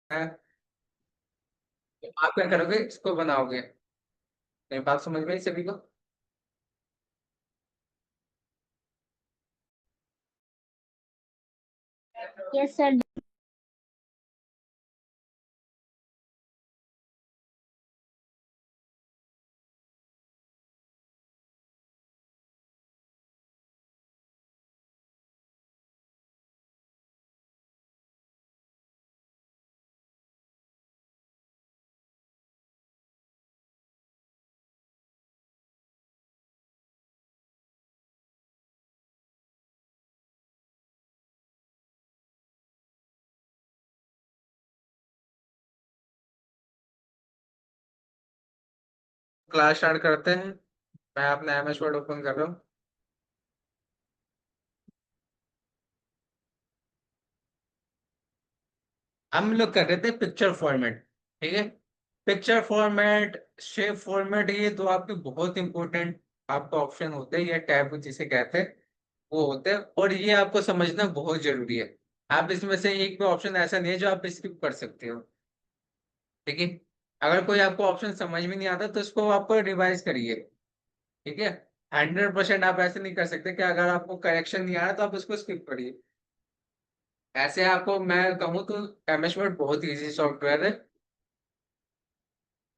है। आप क्या करोगे, इसको बनाओगे। मेरी बात समझ में आई सभी को। Yes sir. क्लास स्टार्ट करते हैं। मैं अपना एमएस वर्ड ओपन कर रहा हूँ। हम लोग कर रहे थे पिक्चर फॉर्मेट। ठीक है। पिक्चर फॉर्मेट, शेप फॉर्मेट, ये दो आपके बहुत इंपॉर्टेंट आपका ऑप्शन होते हैं, या टैब जिसे कहते हैं वो होते हैं, और ये आपको समझना बहुत जरूरी है। आप इसमें से एक भी ऑप्शन ऐसा नहीं है जो आप स्किप कर सकते हो। ठीक है। अगर कोई आपको ऑप्शन समझ में नहीं आता तो उसको आप रिवाइज करिए। ठीक है। 100% आप ऐसे नहीं कर सकते कि अगर आपको करेक्शन नहीं आ रहा तो आप उसको स्किप करिए। ऐसे आपको मैं कहूँ तो एमएस वर्ड बहुत इजी सॉफ्टवेयर है।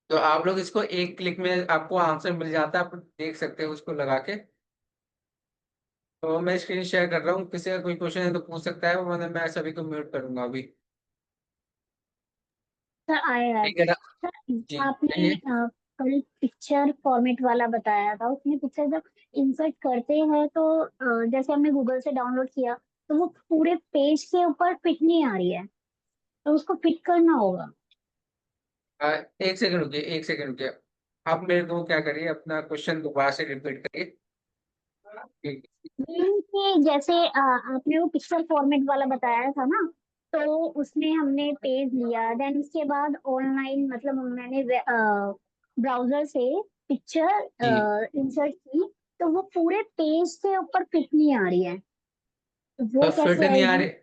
तो आप लोग इसको एक क्लिक में आपको आंसर मिल जाता है, आप देख सकते हो उसको लगा के। तो मैं स्क्रीन शेयर कर रहा हूँ, किसी का कोई क्वेश्चन है तो पूछ सकता है, वरना मैं सभी को म्यूट करूंगा अभी। सर आया है। ठीक है ना। जी सर आपने कहिए। कल पिक्चर फॉर्मेट वाला बताया था, उसमें पिक्चर जब इंसर्ट करते हैं तो जैसे हमने गूगल से डाउनलोड किया तो वो पूरे पेज के ऊपर फिट नहीं आ रही है, तो उसको फिट करना होगा। एक सेकंड रुकिए, एक सेकंड रुकिए। आप मेरे को क्या करिए, अपना क्वेश्चन दोबारा से रिपीट करिए। ठीक। मीन्स कि जैसे आपने वो पिक्चर फॉर्मेट वाला बताया था ना, तो उसमें हमने पेज लिया, देन उसके बाद ऑनलाइन मतलब मैंने ब्राउजर से जी। पिक्चर इंसर्ट की, तो वो पूरे पेज के ऊपर फिट नहीं आ रही है, तो वो तो फिट कैसे नहीं आ आएगी? रही,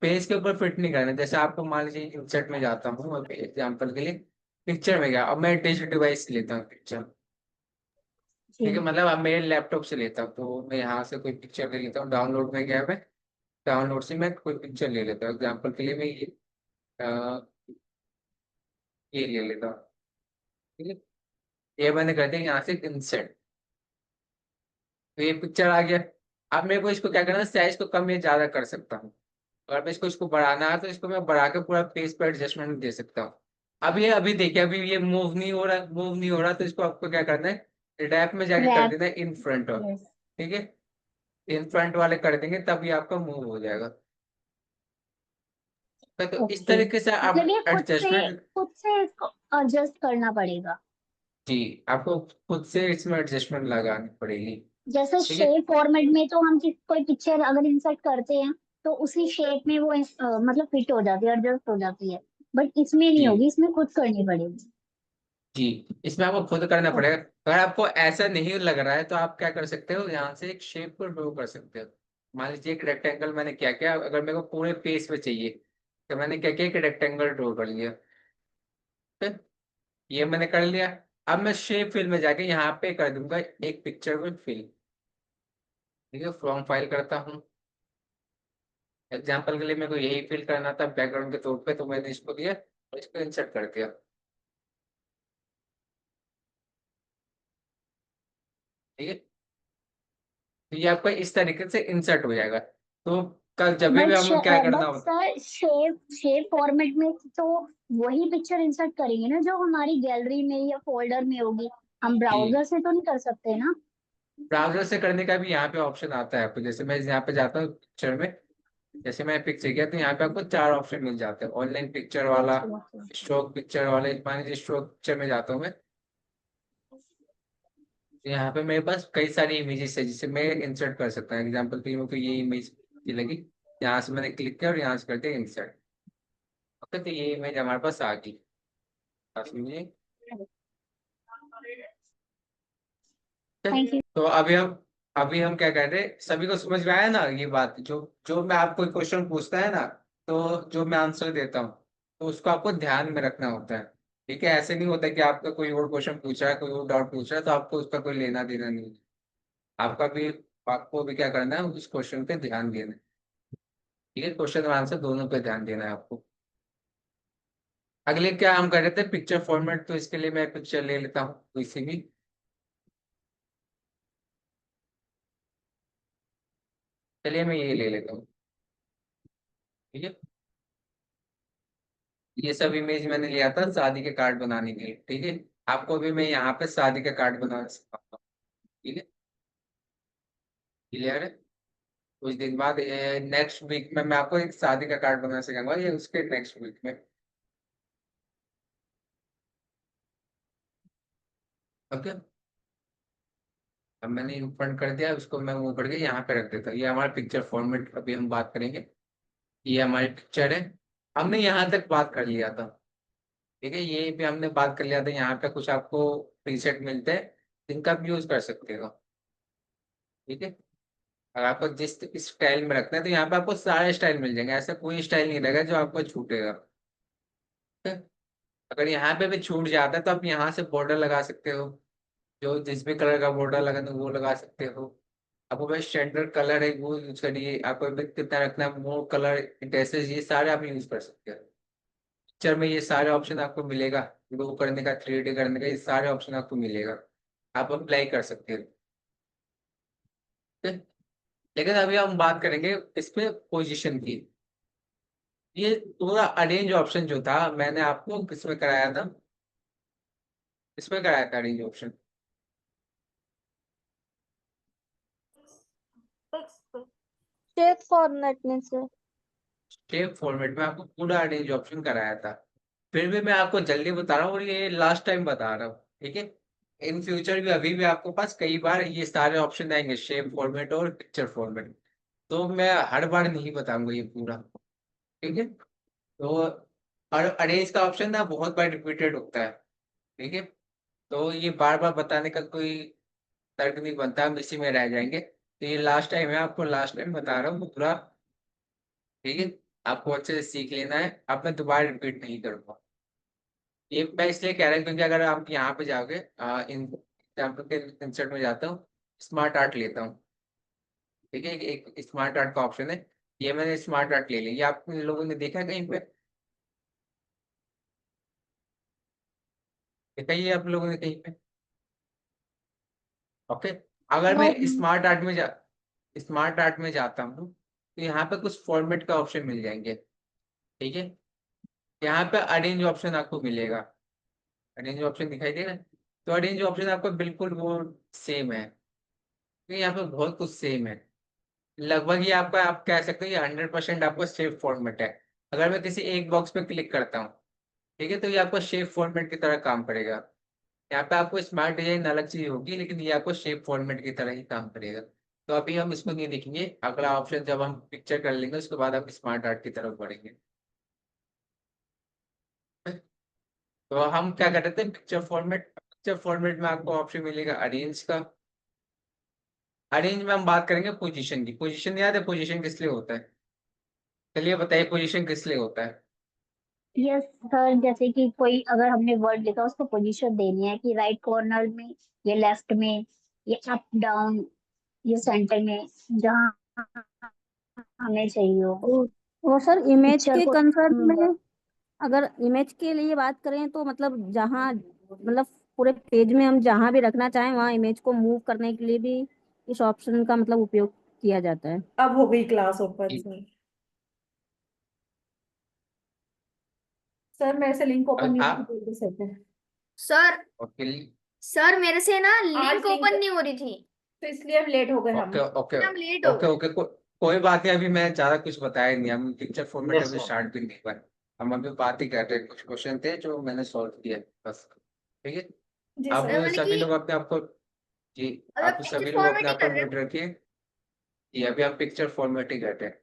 पेज के ऊपर फिट नहीं करना। जैसे आपको मान लीजिए इंसर्ट में जाता हूँ अभी एग्जाम्पल के लिए, पिक्चर में गया, अब मैं डिजिटल डिवाइस से लेता हूँ पिक्चर। ठीक है, जी। मतलब अब मेरे लैपटॉप से लेता हूँ, तो मैं यहाँ से कोई पिक्चर ले लेता हूँ, डाउनलोड में गया मैं, डाउनलोड से मैं कोई पिक्चर ले लेता हूँ एग्जाम्पल के लिए, मैं ये ले लेता हूँ। ठीक है। ये मैंने कर दिया यहाँ से इंसर्ट, तो ये पिक्चर आ गया। अब मेरे को इसको क्या करना है, साइज को कम या ज्यादा कर सकता हूँ। अगर मैं इसको बढ़ाना है तो इसको मैं बढ़ा के पूरा पेज पर एडजस्टमेंट दे सकता हूँ। अब ये अभी देखिए, अभी ये मूव नहीं हो रहा, मूव नहीं हो रहा, तो इसको आपको क्या करना है, रैप में जाके कर रैप। देना है इन फ्रंट और। यस। ठीक है। इन फ्रंट वाले कर देंगे तब ये आपका मूव हो जाएगा। तो इस ओके, तरीके से आप मतलब ये एडजस्टमेंट। खुद से इसको एडजस्ट करना पड़ेगा। जी। आपको खुद से इसमें एडजस्टमेंट लगानी पड़ेगी। जैसे ठीक है। शेप फॉर्मेट में तो हम कोई पिक्चर अगर इंसर्ट करते हैं तो उसी शेप में वो मतलब फिट हो जाती है, एडजस्ट हो जाती है, बट इसमें नहीं जी। होगी, इसमें खुद करनी पड़ेगी। जी। इसमें आपको खुद करना पड़ेगा। ओके। अगर आपको ऐसा नहीं लग रहा है तो आप क्या कर सकते हो, यहाँ से एक शेप को ड्रॉ कर सकते हो। मान लीजिए एक रेक्टेंगल मैंने क्या किया, अगर मेरे को पूरे पेज पे चाहिए तो मैंने क्या किया, एक रेक्टेंगल ड्रॉ कर लिया। ठीक? ये मैंने कर लिया। अब मैं शेप फिल में जाके यहाँ पे कर दूंगा एक पिक्चर को फिल। ठीक है, फ्रॉम फाइल करता हूँ। एग्जाम्पल के लिए मेरे को यही फिल करना था बैकग्राउंड के तौर पे, तो मैंने इसको दिया और इसको इंसर्ट कर दिया। ठीक है। तो ये आपका इस तरीके से इंसर्ट हो जाएगा। तो कल जब भी हमें क्या करना बट होता। सर शेप शेप फॉर्मेट में तो वही पिक्चर इंसर्ट करेंगे ना जो हमारी गैलरी में या फोल्डर में होगी, हम जी। ब्राउजर से तो नहीं कर सकते ना। ब्राउजर से करने का भी यहाँ पे ऑप्शन आता है आपको, जैसे मैं यहाँ पे जाता हूँ पिक्चर में, जैसे मैं पिक्चर किया तो यहाँ पे आपको चार ऑप्शन मिल जाते हैं, ऑनलाइन पिक्चर वाला, ओके ओके। स्ट्रोक पिक्चर वाले। मान लीजिए स्ट्रोक पिक्चर में जाता हूँ मैं, तो यहाँ पे मेरे पास कई सारी इमेजेस है जिसे मैं इंसर्ट कर सकता हूँ। एग्जाम्पल के लिए मेरे को ये इमेज लगी, यहाँ से मैंने क्लिक किया और यहाँ से कर दिया इंसर्ट। ओके, तो ये इमेज हमारे पास आ गई। पास में ये। Thank you. तो अभी हम क्या कह रहे हैं, सभी को समझ में आया ना ये बात, जो जो मैं आपको क्वेश्चन पूछता है ना, तो जो मैं आंसर देता हूँ, तो उसको आपको ध्यान में रखना होता है। ठीक है, ऐसे नहीं होता कि आपका कोई और क्वेश्चन पूछ रहा है, कोई और डाउट पूछ रहा है तो आपको उसका कोई लेना देना नहीं है। आपका भी, आपको भी क्या करना है, उस क्वेश्चन पे ध्यान देना है। ठीक है, क्वेश्चन और आंसर दोनों पे ध्यान देना है आपको। अगले क्या हम कर रहे थे, पिक्चर फॉर्मेट, तो इसके लिए मैं पिक्चर ले लेता हूँ कोई सी भी। चलिए मैं ये ले लेता हूँ। ठीक है, ये सब इमेज मैंने लिया था शादी के कार्ड बनाने के लिए। ठीक है, आपको भी मैं यहाँ पे शादी का कार्ड बना सकता हूँ। ठीक है, क्लियर है। कुछ दिन बाद नेक्स्ट वीक में मैं आपको एक शादी का कार्ड बना सकेंगे, ये उसके नेक्स्ट वीक में। ओके, अब मैंने ओपन कर दिया उसको, मैं वो करके यहाँ पे रख देता हूँ। ये हमारा पिक्चर फॉर्मेट अभी हम बात करेंगे। ये हमारी पिक्चर है, हमने यहाँ तक बात कर लिया था। ठीक है, ये भी हमने बात कर लिया था। यहाँ पे कुछ आपको प्रीसेट मिलते हैं जिनका आप यूज कर सकते हो। ठीक है, अगर आपको जिस स्टाइल में रखना है तो यहाँ पे आपको सारे स्टाइल मिल जाएंगे, ऐसा कोई स्टाइल नहीं रहेगा जो आपको छूटेगा। ठीक है? अगर यहाँ पे भी छूट जाता है तो आप यहाँ से बॉर्डर लगा सकते हो, जो जिस भी कलर का बॉर्डर लगाना है वो लगा सकते हो। आपको बस स्टैंडर्ड कलर है वो यूज करिए, आपको बस कितना रखना है वो कलर, ड्रेसेस, ये सारे आप यूज कर सकते हो। पिक्चर में ये सारे ऑप्शन आपको मिलेगा, ग्लो करने का, 3D करने का, ये सारे ऑप्शन आपको मिलेगा, आप अप्लाई कर सकते हो। ठीक है? लेकिन अभी हम बात करेंगे इस पे पोजिशन की। ये पूरा अरेंज ऑप्शन जो था मैंने आपको किसमें कराया था, इसमें कराया था अरेंज ऑप्शन। शेप फॉर्मेट में सर। शेप फॉर्मेट में आपको पूरा अरेंज ऑप्शन कराया था। फिर भी मैं आपको जल्दी बता रहा हूँ और ये लास्ट टाइम बता रहा हूँ। ठीक है, इन फ्यूचर भी अभी भी आपके पास कई बार ये सारे ऑप्शन आएंगे, शेप फॉर्मेट और पिक्चर फॉर्मेट। तो मैं हर बार नहीं बताऊंगा ये पूरा। ठीक है, तो और अरेंज का ऑप्शन ना बहुत बार रिपीटेड होता है। ठीक है, तो ये बार बार बताने का कोई तर्क नहीं बनता, हम इसी में रह जाएंगे। तो ये लास्ट टाइम है, आपको लास्ट टाइम बता रहा हूँ पूरा। ठीक है, आपको अच्छे से सीख लेना है, अब मैं दोबारा रिपीट नहीं करूंगा। ये मैं इसलिए कह रहा हूँ क्योंकि अगर आप यहाँ पे जाओगे, इन एग्जाम्पल के इंसर्ट में जाता हूँ, स्मार्ट आर्ट लेता हूँ। ठीक है, एक स्मार्ट आर्ट का ऑप्शन है, ये मैंने स्मार्ट आर्ट ले लिया। ये आप लोगों ने देखा है कहीं पे, देखा ये आप लोगों ने कहीं पे? ओके, अगर नो। मैं स्मार्ट आर्ट में जाता हूँ तो यहाँ पे कुछ फॉर्मेट का ऑप्शन मिल जाएंगे। ठीक है, यहाँ पे अरेंज ऑप्शन आपको मिलेगा, अरेंज ऑप्शन दिखाई दे रहा है। तो अरेंज ऑप्शन आपको बिल्कुल वो सेम है, तो यहाँ पे बहुत कुछ सेम है। लगभग ये आपका, आप कह सकते हो ये 100% आपको शेप फॉर्मेट है। अगर मैं किसी एक बॉक्स पे क्लिक करता हूँ, ठीक है, तो ये आपको शेप फॉर्मेट की तरह काम करेगा। यहाँ पे आपको स्मार्ट डिजाइन अलग चीज होगी, लेकिन ये आपको शेप फॉर्मेट की तरह ही काम करेगा। तो अभी हम इसको नहीं देखेंगे, अगला ऑप्शन जब हम पिक्चर कर लेंगे उसके बाद हम स्मार्ट आर्ट की तरफ बढ़ेंगे। तो हम क्या कर रहे थे, पिक्चर फॉर्मेट। पिक्चर फॉर्मेट में आपको ऑप्शन मिलेगा अरेंज का। अरेंज में हम बात करेंगे पोजीशन की। पोजीशन याद है, पोजीशन किस लिए होता है? चलिए बताइए, पोजीशन किस लिए होता है? यस सर, जैसे कि कोई अगर हमने वर्ड लिखा उसको पोजीशन देनी है कि राइट कॉर्नर में, ये लेफ्ट में, ये अप डाउन, ये सेंटर में, जहाँ हमें चाहिए हो। और सर इमेज पिक्चर के को कंसर्न में, अगर इमेज के लिए बात करें तो मतलब जहाँ, मतलब पूरे पेज में हम जहाँ भी रखना चाहें वहाँ इमेज को मूव करने के लिए भी इस ऑप्शन का मतलब उपयोग किया जाता है। अब हो गई क्लास ओपन जी। सर। सर मेरे से लिंक ओपन अब नहीं आप होती जल्दी से होते। सर ओके, सर मेरे से ना आज लिंक लिंक ओपन नहीं हो रही थी। तो इसलिए अब लेट हो गए हम। ओके ओके हम लेट हो ओके गए। ओके कोई बात नहीं, अभी मैं ज्यादा कुछ बताया नहीं, हम पिक्चर फॉर्मेट यस अभी सर। स्टार्ट भी नहीं हुआ है। हम अभी बात ही कर रहे हैं, कुछ क्वेश्चन थे जो मैंने सॉल्व किए बस। ठीक है, जी अब सर। मतलब सभी कि लोग अपने आप को, जी, आप पिक्चर सभी लोग अपने फॉर्मेट ही आप को कर रहे म्यूट हो। रखिए। ये अभी हम पिक्चर फॉर्मेट ही करते हैं।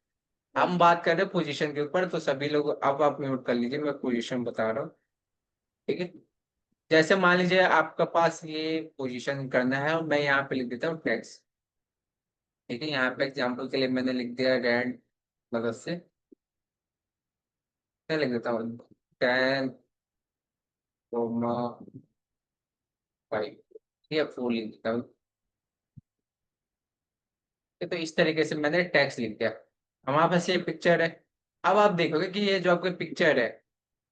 हम बात कर रहे हैं पोजीशन के ऊपर, तो सभी लोग अब आप म्यूट कर लीजिए, मैं पोजीशन बता रहा हूँ। ठीक है, जैसे मान लीजिए आपका पास ये पोजीशन करना है और मैं यहाँ पे लिख देता हूँ टेक्स्ट। ठीक है, यहाँ पे एग्जाम्पल के लिए मैंने लिख दिया रेड मदद से, मैं लिख देता हूँ 10,5 ये फुल लिख देता हूँ। तो इस तरीके से मैंने टेक्स्ट लिख दिया। हमारे पास ये पिक्चर है। अब आप देखोगे कि ये जो आपकी पिक्चर है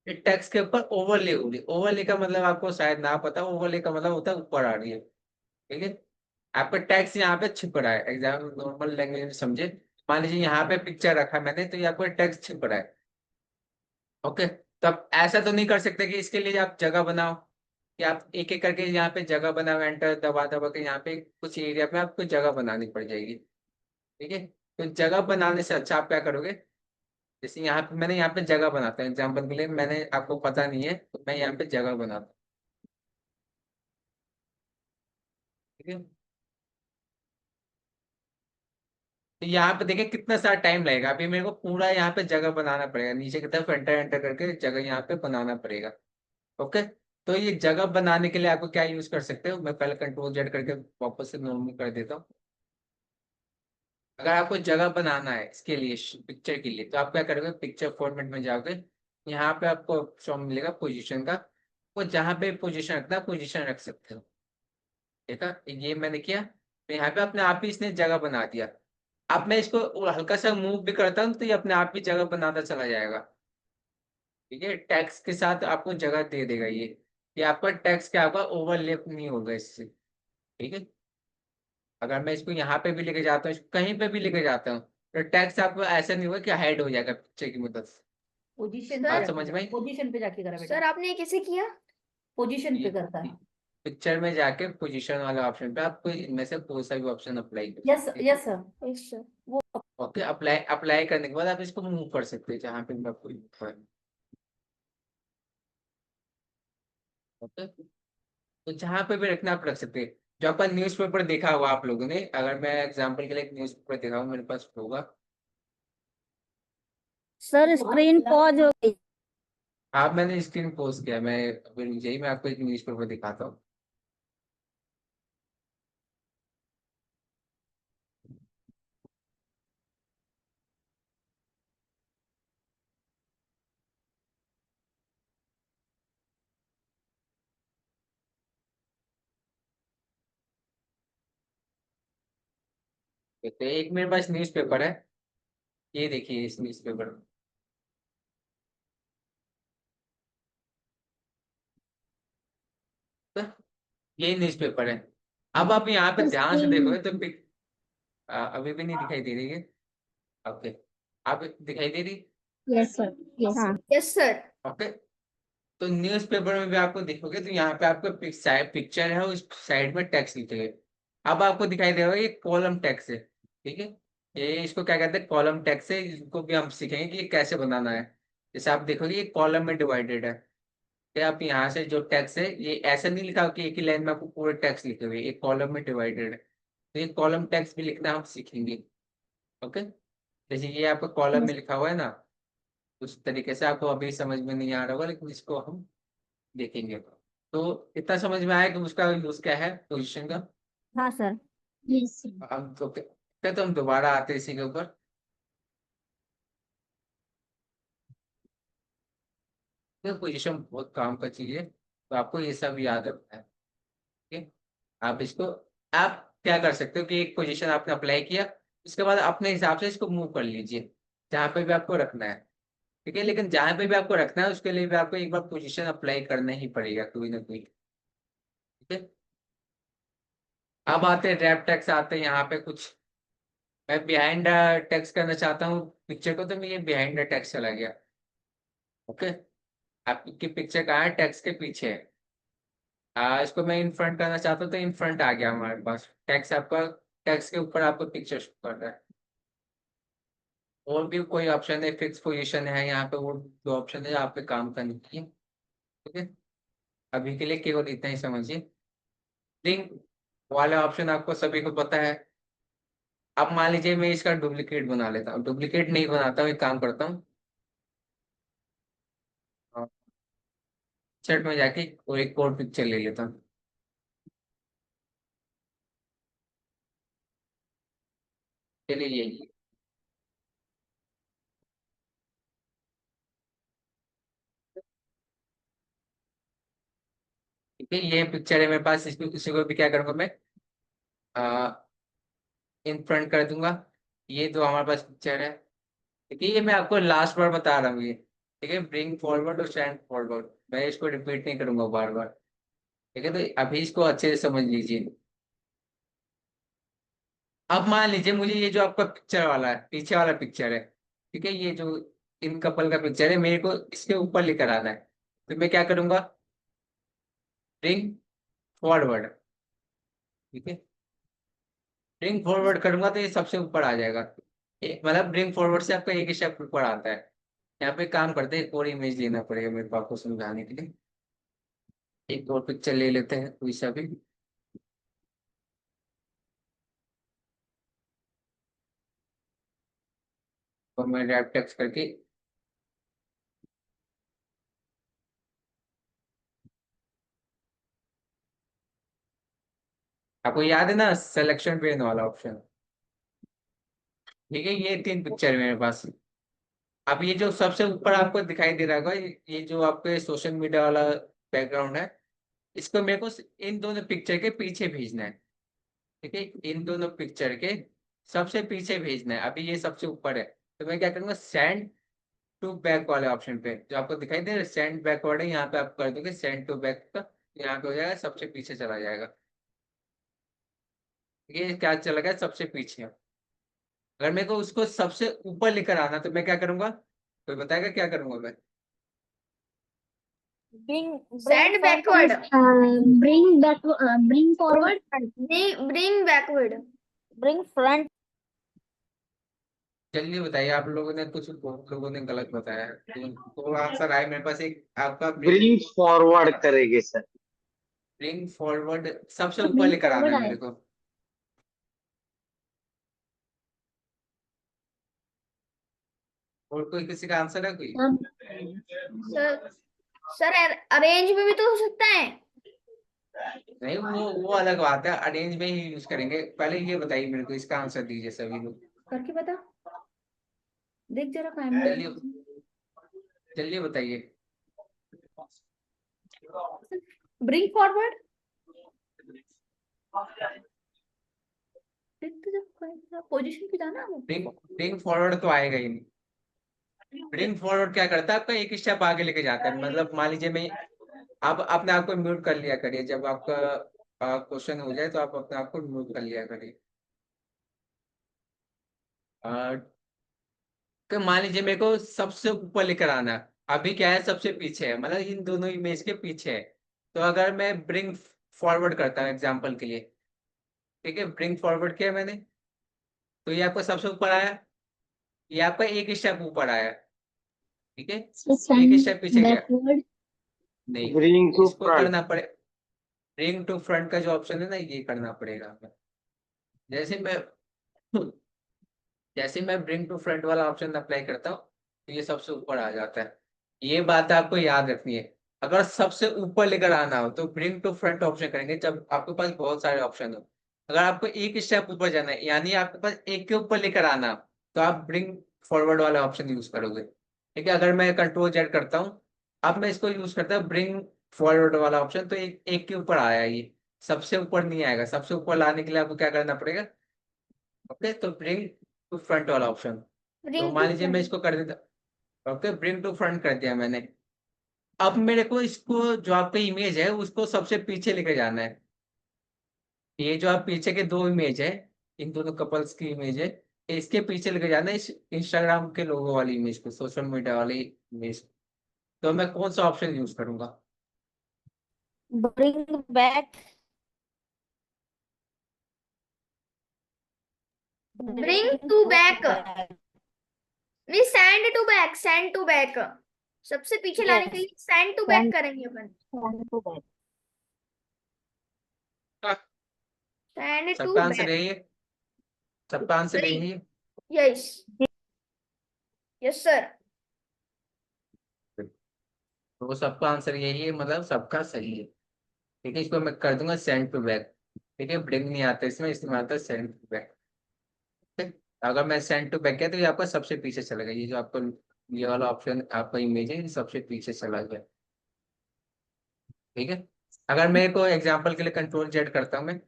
ये टेक्स्ट के ऊपर ओवरले हो रही है। ओवरले का मतलब आपको शायद ना पता, ओवरले का मतलब होता है ऊपर आ रही है। ठीक है, आपका टेक्स्ट यहाँ पे छिप रहा है। एग्जाम नॉर्मल लैंग्वेज में समझे, मान लीजिए यहाँ पे पिक्चर रखा है मैंने, तो ये आपका टेक्स्ट छिप रहा है। ओके, तो आप ऐसा तो नहीं कर सकते कि इसके लिए आप जगह बनाओ, कि आप एक एक करके यहाँ पे जगह बनाओ, एंटर दबा दबा के यहाँ पे कुछ एरिया में आपको जगह बनानी पड़ जाएगी। ठीक है, तो जगह बनाने से अच्छा आप क्या करोगे, जैसे यहाँ पे मैंने यहाँ पे जगह बनाता हूँ एग्जाम्पल के लिए, मैंने आपको पता नहीं है तो मैं यहाँ पे जगह बनाता हूँ। ठीक है, तो यहाँ पे देखिए कितना सारा टाइम लगेगा। अभी मेरे को पूरा यहाँ पे जगह बनाना पड़ेगा, नीचे की तरफ एंटर एंटर करके जगह यहाँ पे बनाना पड़ेगा। ओके, तो ये जगह बनाने के लिए आपको क्या यूज कर सकते हो, मैं पहले कंट्रोल जेड करके वापस से नॉर्मल कर देता हूँ। अगर आपको जगह बनाना है इसके लिए पिक्चर के लिए, तो आप क्या करोगे, पिक्चर फॉर्मेट में जाओगे, यहाँ पे आपको ऑप्शन मिलेगा पोजीशन का, वो जहाँ पे पोजीशन रखना है पोजीशन रख सकते हो। ठीक है, ये मैंने किया, तो यहाँ पे अपने आप ही इसने जगह बना दिया। अब मैं इसको हल्का सा मूव भी करता हूँ तो ये अपने आप ही जगह बनाता चला जाएगा। ठीक है, टैक्स के साथ आपको जगह दे देगा ये आपका टैक्स क्या होगा, ओवरलैप नहीं होगा इससे। ठीक है, अगर मैं इसको यहाँ पे भी लेके जाता हूँ, इसको कहीं पे भी लेके जाता हूँ, तो टैक्स आपको ऐसा नहीं होगा कि हाइड हो जाएगा पिक्चर की मदद से। पोजीशन सर- पे बात जाके समझ में आई? पोजीशन पे जाके करा सर बेटा, आपने ये कैसे किया? पोजीशन पे ये करता है। पिक्चर में जाके पोजीशन वाले ऑप्शन पे आपको इनमें से कोई सा भी ऑप्शन अप्लाई कर यस सकते यस सर, यस सर। वो ओके, अप्लाई अप्लाई करने के बाद आप इसको मूव कर सकते हैं जहाँ पे भी आपको लिखा है। ओके, तो जहाँ पे भी रखना आप रख सकते हैं। जो आपका न्यूज़पेपर देखा हुआ आप लोगों ने, अगर मैं एग्जांपल के लिए एक न्यूज़पेपर देखा हूँ मेरे पास होगा। सर स्क्रीन पॉज हो गई। आप मैंने स्क्रीन पोस्ट किया, मैं अभी यही मैं आपको एक न्यूज़पेपर दिखाता हूँ। तो एक मेरे पास न्यूज़पेपर है, ये देखिए इस न्यूज़पेपर में। तो ये न्यूज़पेपर है। अब आप यहाँ पे तो ध्यान से स्क्रीन, देखोगे तो अभी भी नहीं दिखाई दे रही है। ओके, अब दिखाई दे रही। यस सर, यस हाँ सर। Yes sir. ओके, तो न्यूज़पेपर में भी आपको देखोगे तो यहाँ पे आपको पिक्चर है, उस साइड में टेक्स्ट लिखे गए। अब आपको दिखाई देगा ये कॉलम टेक्स्ट है। ठीक है, ये इसको क्या कहते हैं, कॉलम टेक्स्ट है, इसको भी हम सीखेंगे कि ये कैसे बनाना है। जैसे आप देखोगे ये कॉलम में डिवाइडेड है, कि आप यहाँ से जो टेक्स्ट है ये ऐसा नहीं लिखा हो कि एक ही लाइन में आपको पूरे टेक्स्ट लिखे हुए, एक कॉलम में डिवाइडेड है, तो ये कॉलम टेक्स्ट भी लिखना हम सीखेंगे। ओके, जैसे ये आपका कॉलम में यस, लिखा हुआ है ना, उस तरीके से आपको अभी समझ में नहीं आ रहा होगा, लेकिन इसको हम देखेंगे। तो इतना समझ में आया कि उसका यूज क्या है पोजीशन का। हाँ सर। Yes sir. हम तो फिर तो हम दोबारा आते हैं इसी के ऊपर। तो पोजीशन बहुत काम का चीज है, तो आपको ये सब याद रखना है। ठीक है, आप इसको आप क्या कर सकते हो कि एक पोजीशन आपने अप्लाई किया, उसके बाद अपने हिसाब से इसको मूव कर लीजिए जहाँ पे भी आपको रखना है। ठीक है, लेकिन जहाँ पे भी आपको रखना है उसके लिए भी आपको एक बार पोजीशन अप्लाई करना ही पड़ेगा कोई ना कोई। ठीक है, अब आते हैं रैप टैक्स, आते हैं यहाँ पे कुछ। मैं बिहाइंड टेक्स्ट करना चाहता हूँ पिक्चर को, तो मैं ये बिहाइंड टेक्स्ट चला गया। ओके, आपकी पिक्चर कहाँ है, टेक्स्ट के पीछे है। इसको मैं इन फ्रंट करना चाहता हूँ तो इन फ्रंट आ गया हमारे पास टेक्स्ट आपका, टेक्स्ट के ऊपर आपको पिक्चर शो कर रहा है। और भी कोई ऑप्शन है, फिक्स पोजीशन है यहाँ पे, वो दो ऑप्शन है आप पे काम करने की है। ठीक है, अभी के लिए केवल इतना ही समझिए। लिंक वाला ऑप्शन आपको सभी को पता है। अब मान लीजिए मैं इसका डुप्लीकेट बना लेता हूँ, डुप्लीकेट नहीं बनाता हूँ, एक काम करता हूँ, चैट में जाके और एक और पिक्चर ले लेता हूँ। चलिए यही, ठीक है, ये पिक्चर है मेरे पास, इसी को भी क्या करूंगा मैं, इन फ्रंट कर दूंगा। ये तो हमारे पास पिक्चर है। ठीक है, ये मैं आपको लास्ट बार बता रहा हूँ ये। ठीक है, ब्रिंग फॉरवर्ड और स्टैंड फॉरवर्ड, मैं इसको रिपीट नहीं करूंगा बार बार। ठीक है, तो अभी इसको अच्छे से समझ लीजिए। अब मान लीजिए मुझे ये जो आपका पिक्चर वाला है, पीछे वाला पिक्चर है, ठीक है, ये जो इन कपल का पिक्चर है, मेरे को इसके ऊपर लेकर आना है। तो मैं क्या करूंगा, ब्रिंग फॉरवर्ड। ठीक है, ब्रिंग फॉरवर्ड करूंगा तो ये सबसे ऊपर आ जाएगा। मतलब ब्रिंग फॉरवर्ड से आपका एक स्टेप ऊपर आता है। यहाँ पे काम करते हैं, एक और इमेज लेना पड़ेगा मेरे को आपको समझाने के लिए। एक और पिक्चर ले लेते हैं कोई सा भी। और मैं रैप टेक्स्ट करके, आपको याद है ना सिलेक्शन पेन वाला ऑप्शन। ठीक है, ये 3 पिक्चर है मेरे पास। अब ये जो सबसे ऊपर आपको दिखाई दे रहा होगा, ये जो आपके सोशल मीडिया वाला बैकग्राउंड है, इसको मेरे को इन दोनों पिक्चर के पीछे भेजना है। ठीक है, इन दोनों पिक्चर के सबसे पीछे भेजना है। अभी ये सबसे ऊपर है, तो मैं क्या करूंगा, सेंड टू बैक वाले ऑप्शन पे जो आपको दिखाई दे रहा है सेंड बैकवर्ड है, यहाँ पे आप कर दोगे सेंड टू बैक का, यहाँ पे हो जाएगा सबसे पीछे चला जाएगा। ये क्या चला गया सबसे पीछे। अगर मेरे को उसको सबसे ऊपर लेकर आना तो मैं क्या करूंगा, कोई बताएगा क्या करूंगा मैं। Send backward. Bring back, bring forward. Bring backward. Bring front. जल्दी बताइए, आप लोगों ने कुछ बहुत लोगों ने गलत बताया है। तो आंसर आए मेरे पास, एक आपका ब्रिंग फॉरवर्ड करेंगे सर। ब्रिंग फॉरवर्ड सबसे तो ऊपर bring लेकर आना forward है आए। मेरे को। और कोई किसी का आंसर है कोई। तब सर सर अरेंज में भी तो हो सकता है। नहीं, वो अलग बात है, अरेंज में ही यूज करेंगे। पहले ये बताइए मेरे को, इसका आंसर दीजिए सभी लोग। करके बता, देख जरा टाइम जल्दी जल्दी बताइए। Bring forward. देख तो जब पोजीशन पे जाना वो। ब्रिंग ब्रिंग फॉरवर्ड तो आएगा ही नहीं। ब्रिंग फॉरवर्ड क्या करता है, आपका एक स्टेप आगे लेके जाता है। मतलब मान लीजिए मैं, आप अपने आप को म्यूट कर लिया करिए, जब आपका क्वेश्चन हो जाए तो आप अपने आप को म्यूट कर लिया करिए। तो मान लीजिए मेरे को सबसे ऊपर लेकर आना है। अभी क्या है, सबसे पीछे है, मतलब इन दोनों इमेज के पीछे है। तो अगर मैं ब्रिंग फॉरवर्ड करता हूँ एग्जाम्पल के लिए, ठीक है, ब्रिंग फॉरवर्ड किया मैंने, तो ये आपका सबसे ऊपर आया, ये आपका एक स्टेप ऊपर आया। ठीक है, एक send स्टेप पीछे गया। backward. नहीं, ब्रिंग टू इसको फ्रंट। करना पड़े, ब्रिंग टू फ्रंट का जो ऑप्शन है ना, ये करना पड़ेगा हमें। जैसे मैं जैसे मैं ब्रिंग टू फ्रंट वाला ऑप्शन अप्लाई करता हूँ, तो ये सबसे ऊपर आ जाता है। ये बात आपको याद रखनी है। अगर सबसे ऊपर लेकर आना हो तो ब्रिंग टू फ्रंट ऑप्शन करेंगे जब आपके पास बहुत सारे ऑप्शन हो। अगर आपको एक स्टेप ऊपर जाना है, यानी आपके पास एक के ऊपर लेकर आना हो, तो आप ब्रिंग फॉरवर्ड वाला ऑप्शन यूज करोगे। ठीक है, अगर मैं कंट्रोल जेड करता हूँ, अब मैं इसको यूज करता हूँ ब्रिंग फॉरवर्ड वाला ऑप्शन, तो एक के ऊपर आया ये, सबसे ऊपर नहीं आएगा। सबसे ऊपर लाने के लिए आपको क्या करना पड़ेगा, ओके, तो ब्रिंग टू फ्रंट वाला ऑप्शन। तो Bring मान to लीजिए मैं front. इसको कर देता, ओके, ब्रिंग टू फ्रंट कर दिया मैंने। अब मेरे को इसको जो आपका इमेज है उसको सबसे पीछे लेके जाना है। ये जो आप पीछे के 2 इमेज है, इन दोनों कपल्स की इमेज है, इसके पीछे लेके जाना है इस इंस्टाग्राम के लोगो वाली इमेज को, सोशल मीडिया वाली इमेज। तो मैं कौन सा ऑप्शन यूज करूंगा। Bring back. Bring to back. We send to back. Send to back. सबसे पीछे लाने के लिए send to back Send. करेंगे अपन। Send to back. Send to सबका आंसर back. यही है, सबका आंसर Right. यही है। Yes. Yes sir. तो सबका आंसर यही है, मतलब सबका सही है। ठीक है, इसको मैं कर दूंगा सेंड टू बैक। ठीक है, ब्रिंग नहीं आता इसमें, इसमें आता है सेंड टू बैक। अगर मैं सेंड टू बैक किया तो ये आपका सबसे पीछे चला गया, ये जो आपको ये वाला ऑप्शन आपका इमेज है, ये सबसे पीछे चला गया। ठीक है, अगर मेरे को एग्जांपल के लिए कंट्रोल जेड करता हूँ मैं,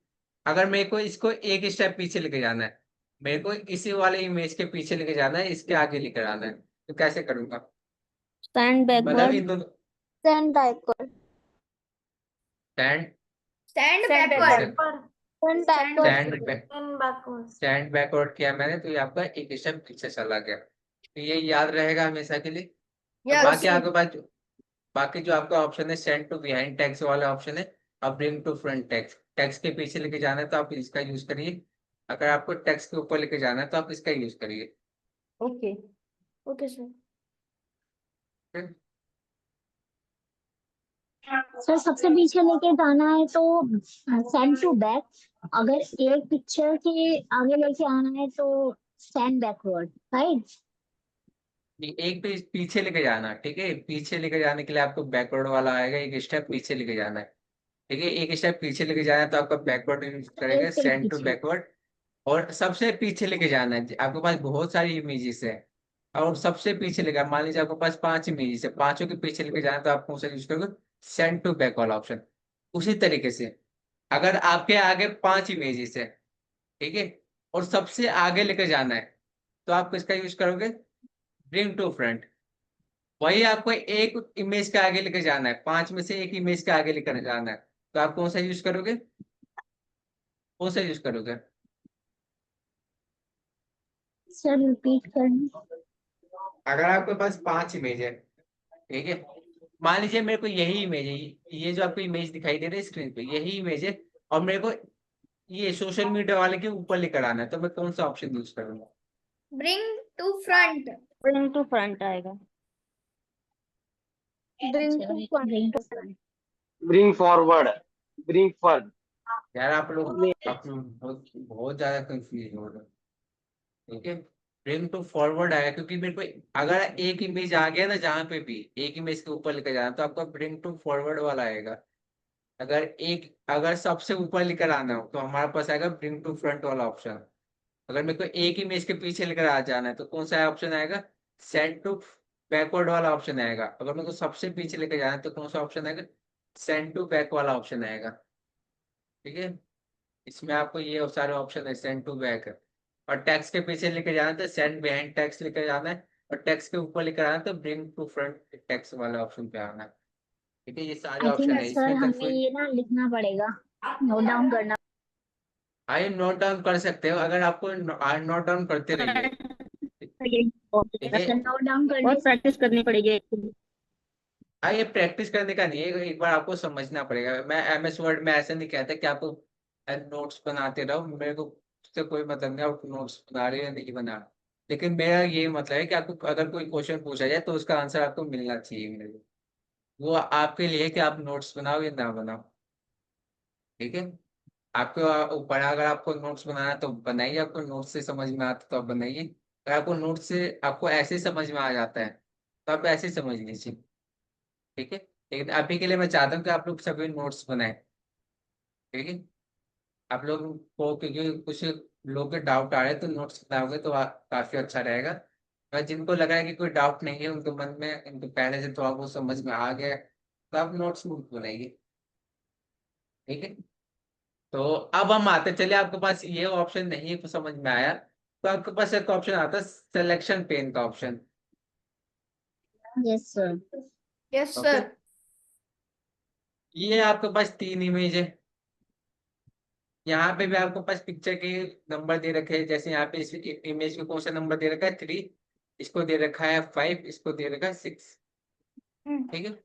अगर मेरे को इसको एक स्टेप पीछे लेके जाना है, मेरे को इसी वाले इमेज के पीछे लेके जाना है, इसके आगे लेकर आना है, तो कैसे करूंगा? स्टैंड मतलब बैकवर्ड। इन दोनों Stand backward. Stand stand Stand backward. backward. Stand Stand backward. Stand Stand backwards. Stand backward किया मैंने, तो ये आपका एक स्टेप पीछे चला गया, तो ये याद रहेगा हमेशा के लिए। अब यस। बाकी जो आपका ऑप्शन है सेंड टू बिहाइंड टैक्स वाला ऑप्शन है, अब bring to front text, text के पीछे लेके जाना है तो आप इसका यूज करिए, अगर आपको टैक्स के ऊपर लेके जाना है तो आप इसका यूज करिए। Okay. Okay sir. सर सबसे पीछे लेके जाना है तो सेंड टू बैक, अगर एक पिक्चर के आगे लेके आना है तो स्टैंड बैकवर्ड, राइट? एक पेज पीछे लेके जाना, ठीक है, पीछे लेके जाने के लिए आपको बैकवर्ड वाला आएगा, एक स्टेप पीछे लेके जाना है, ठीक है, एक स्टेप पीछे लेके जाना है तो आपका बैकवर्ड यूज करेगा, एक पेज सेंड टू पीछे। बैकवर्ड। और सबसे पीछे लेके जाना है, आपके पास बहुत सारी इमेजेस है और सबसे पीछे लेके, मान लीजिए आपके पास 5 इमेजेस है, पांचों के पीछे लेके जाना है तो आप कौन सा यूज करोगे? सेंड टू बैक वाला ऑप्शन। उसी तरीके से अगर आपके आगे 5 इमेजेस है, ठीक है, और सबसे आगे लेके जाना है तो आप किसका यूज करोगे? Bring to front. वही आपको एक इमेज के आगे लेके जाना है, 5 में से एक इमेज के आगे लेकर जाना है, तो आप कौन सा यूज करोगे? कौन सा यूज करोगे? सर रिपीट करना। अगर आपके पास 5 इमेज है, ठीक है, मान लीजिए मेरे को यही इमेज है, ये जो आपको इमेज दिखाई दे रहा है स्क्रीन पे, यही इमेज है, और मेरे को ये सोशल मीडिया वाले के ऊपर लेकर आना है, तो मैं कौन सा ऑप्शन यूज करूंगा? Bring to front. Bring to front आएगा। Bring to front. Bring forward. Bring forward. यार आप लोग बहुत बहुत ज्यादा कंफ्यूज हो रहे हो, ठीक है, ब्रिंग टू फॉरवर्ड आया क्योंकि मेरे को अगर एक इमेज आ गया ना, जहां पे भी एक इमेज के ऊपर लेकर जाना तो आपका ब्रिंग टू फॉरवर्ड वाला आएगा, अगर सबसे ऊपर लेकर आना हो तो हमारे पास आएगा ब्रिंग टू फ्रंट वाला ऑप्शन, अगर मेरे को एक इमेज के पीछे लेकर आ जाना है तो कौन सा ऑप्शन आएगा? सेंड टू बैकवर्ड वाला ऑप्शन आएगा, अगर मेरे को सबसे पीछे लेकर जाना है तो कौन सा ऑप्शन आएगा? सेंड टू बैक वाला ऑप्शन आएगा, ठीक है, इसमें आपको ये सारे ऑप्शन है, सेंड टू बैक, और टैक्स के पीछे लेके जाना है तो सेंड बिहाइंड टैक्स लेके जाना है, और टैक्स के ऊपर लेकर आना है तो ब्रिंग टू फ्रंट टैक्स वाले ऑप्शन पे आना है, ठीक है, ये सारे आई ऑप्शन थिंक है, सर इसमें हमें कंफ्यूज। ये ना लिखना पड़ेगा, नोट डाउन करना। आइए नोट डाउन कर सकते हो, अगर आपको नोट डाउन करते रहिए, ठीक है। नोट डाउन करने बहुत प्रैक्टिस करनी पड़ेगी actually। हाँ, ये प्रैक्टिस करने का नहीं है, एक बार आपको समझना पड़ेगा, मैं एमएस वर्ड में ऐसा नहीं कहता कि आपको नोट्स बनाते रहो, मेरे को उससे कोई मतलब नहीं आप नोट्स बना रहे हो या नहीं बना रहे, लेकिन मेरा ये मतलब है कि आपको अगर कोई क्वेश्चन पूछा जाए तो उसका आंसर आपको मिलना चाहिए, मेरे को वो आपके लिए है कि आप नोट्स बनाओ या ना बनाओ, ठीक है, आपको ऊपर अगर आपको नोट्स बनाना है तो बनाइए, आपको नोट्स से समझ में आता तो आप बनाइए, अगर आपको नोट्स से आपको ऐसे समझ में आ जाता है तो आप ऐसे समझ लीजिए, ठीक है, लेकिन अभी के लिए मैं चाहता हूँ कि आप लोग सभी नोट्स बनाएं, ठीक है, आप लोग को क्योंकि कुछ लोग के डाउट आ रहे हैं तो नोट्स बनाओगे तो काफी अच्छा रहेगा, और जिनको लगा है कि कोई डाउट नहीं है उनके मन में, उनको पहले से थोड़ा बहुत समझ में आ गया है, तो आप नोट्स बनाइए, ठीक है। तो अब हम आते, चलिए आपके पास ये ऑप्शन नहीं समझ में आया तो आपके पास एक ऑप्शन आता है सिलेक्शन पेन का option, yes sir. Yes okay, sir. ये आपके पास 3 इमेज है, यहाँ पे भी आपके पास पिक्चर के नंबर दे रखे हैं, जैसे यहाँ पे इस इमेज को कौन सा नंबर दे रखा है? 3, इसको दे रखा है 5, इसको दे रखा है 6, ठीक है,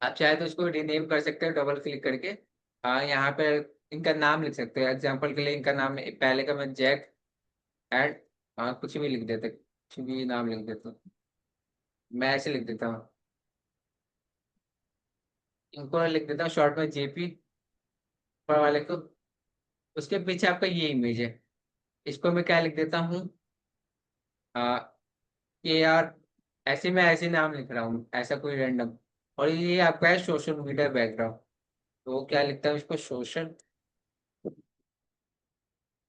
आप चाहे तो इसको रीनेम कर सकते हो डबल क्लिक करके, यहाँ पे इनका नाम लिख सकते हो, एग्जाम्पल के लिए इनका नाम पहले का मैं जैक एड, कुछ भी लिख देते, कुछ भी नाम लिख देता हूँ, मैं ऐसे लिख देता हूँ, इनको लिख देता हूँ शॉर्ट में जेपी ऊपर वाले को, उसके पीछे आपका ये इमेज है, इसको मैं क्या लिख देता हूँ? के आर, ऐसे मैं ऐसे नाम लिख रहा हूँ, ऐसा कोई रैंडम, और ये आपका है सोशल मीडिया बैकग्राउंड, तो वो क्या लिखता हूँ इसको? सोशल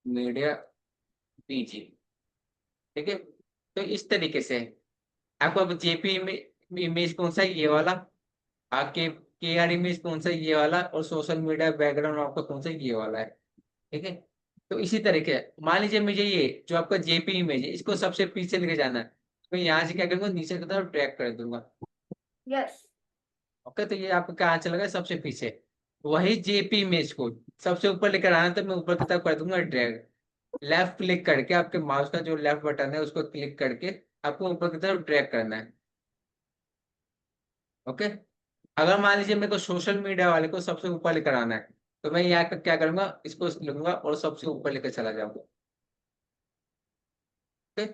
मीडिया पीजी, ठीक है, तो इस तरीके से आपको अब जेपी इमेज कौन सा है? ये वाला, आपके के आर इमेज कौन सा ये वाला, और सोशल मीडिया बैकग्राउंड आपका कौन सा ये वाला है। ठीक है, तो इसी तरीके मान लीजिए मुझे ये जो आपका जेपी इमेज है इसको सबसे पीछे लेके जाना है, तो यहाँ से क्या करूंगा, नीचे की तरफ ड्रैग कर दूंगा। यस ओके, तो ये आपका कहाँ चला गया, सबसे पीछे। वही जेपी इमेज को सबसे ऊपर लेकर आना, तो मैं ऊपर की तरफ कर दूंगा ड्रैग। लेफ्ट क्लिक करके आपके माउस का जो लेफ्ट बटन है उसको क्लिक करके आपको ऊपर की तरफ ड्रैग करना है। ओके, अगर मान लीजिए मेरे को सोशल मीडिया वाले को सबसे ऊपर लेकर आना है, तो मैं यहाँ का क्या करूंगा, इसको लूंगा और सबसे ऊपर लेकर चला जाऊंगा। ओके,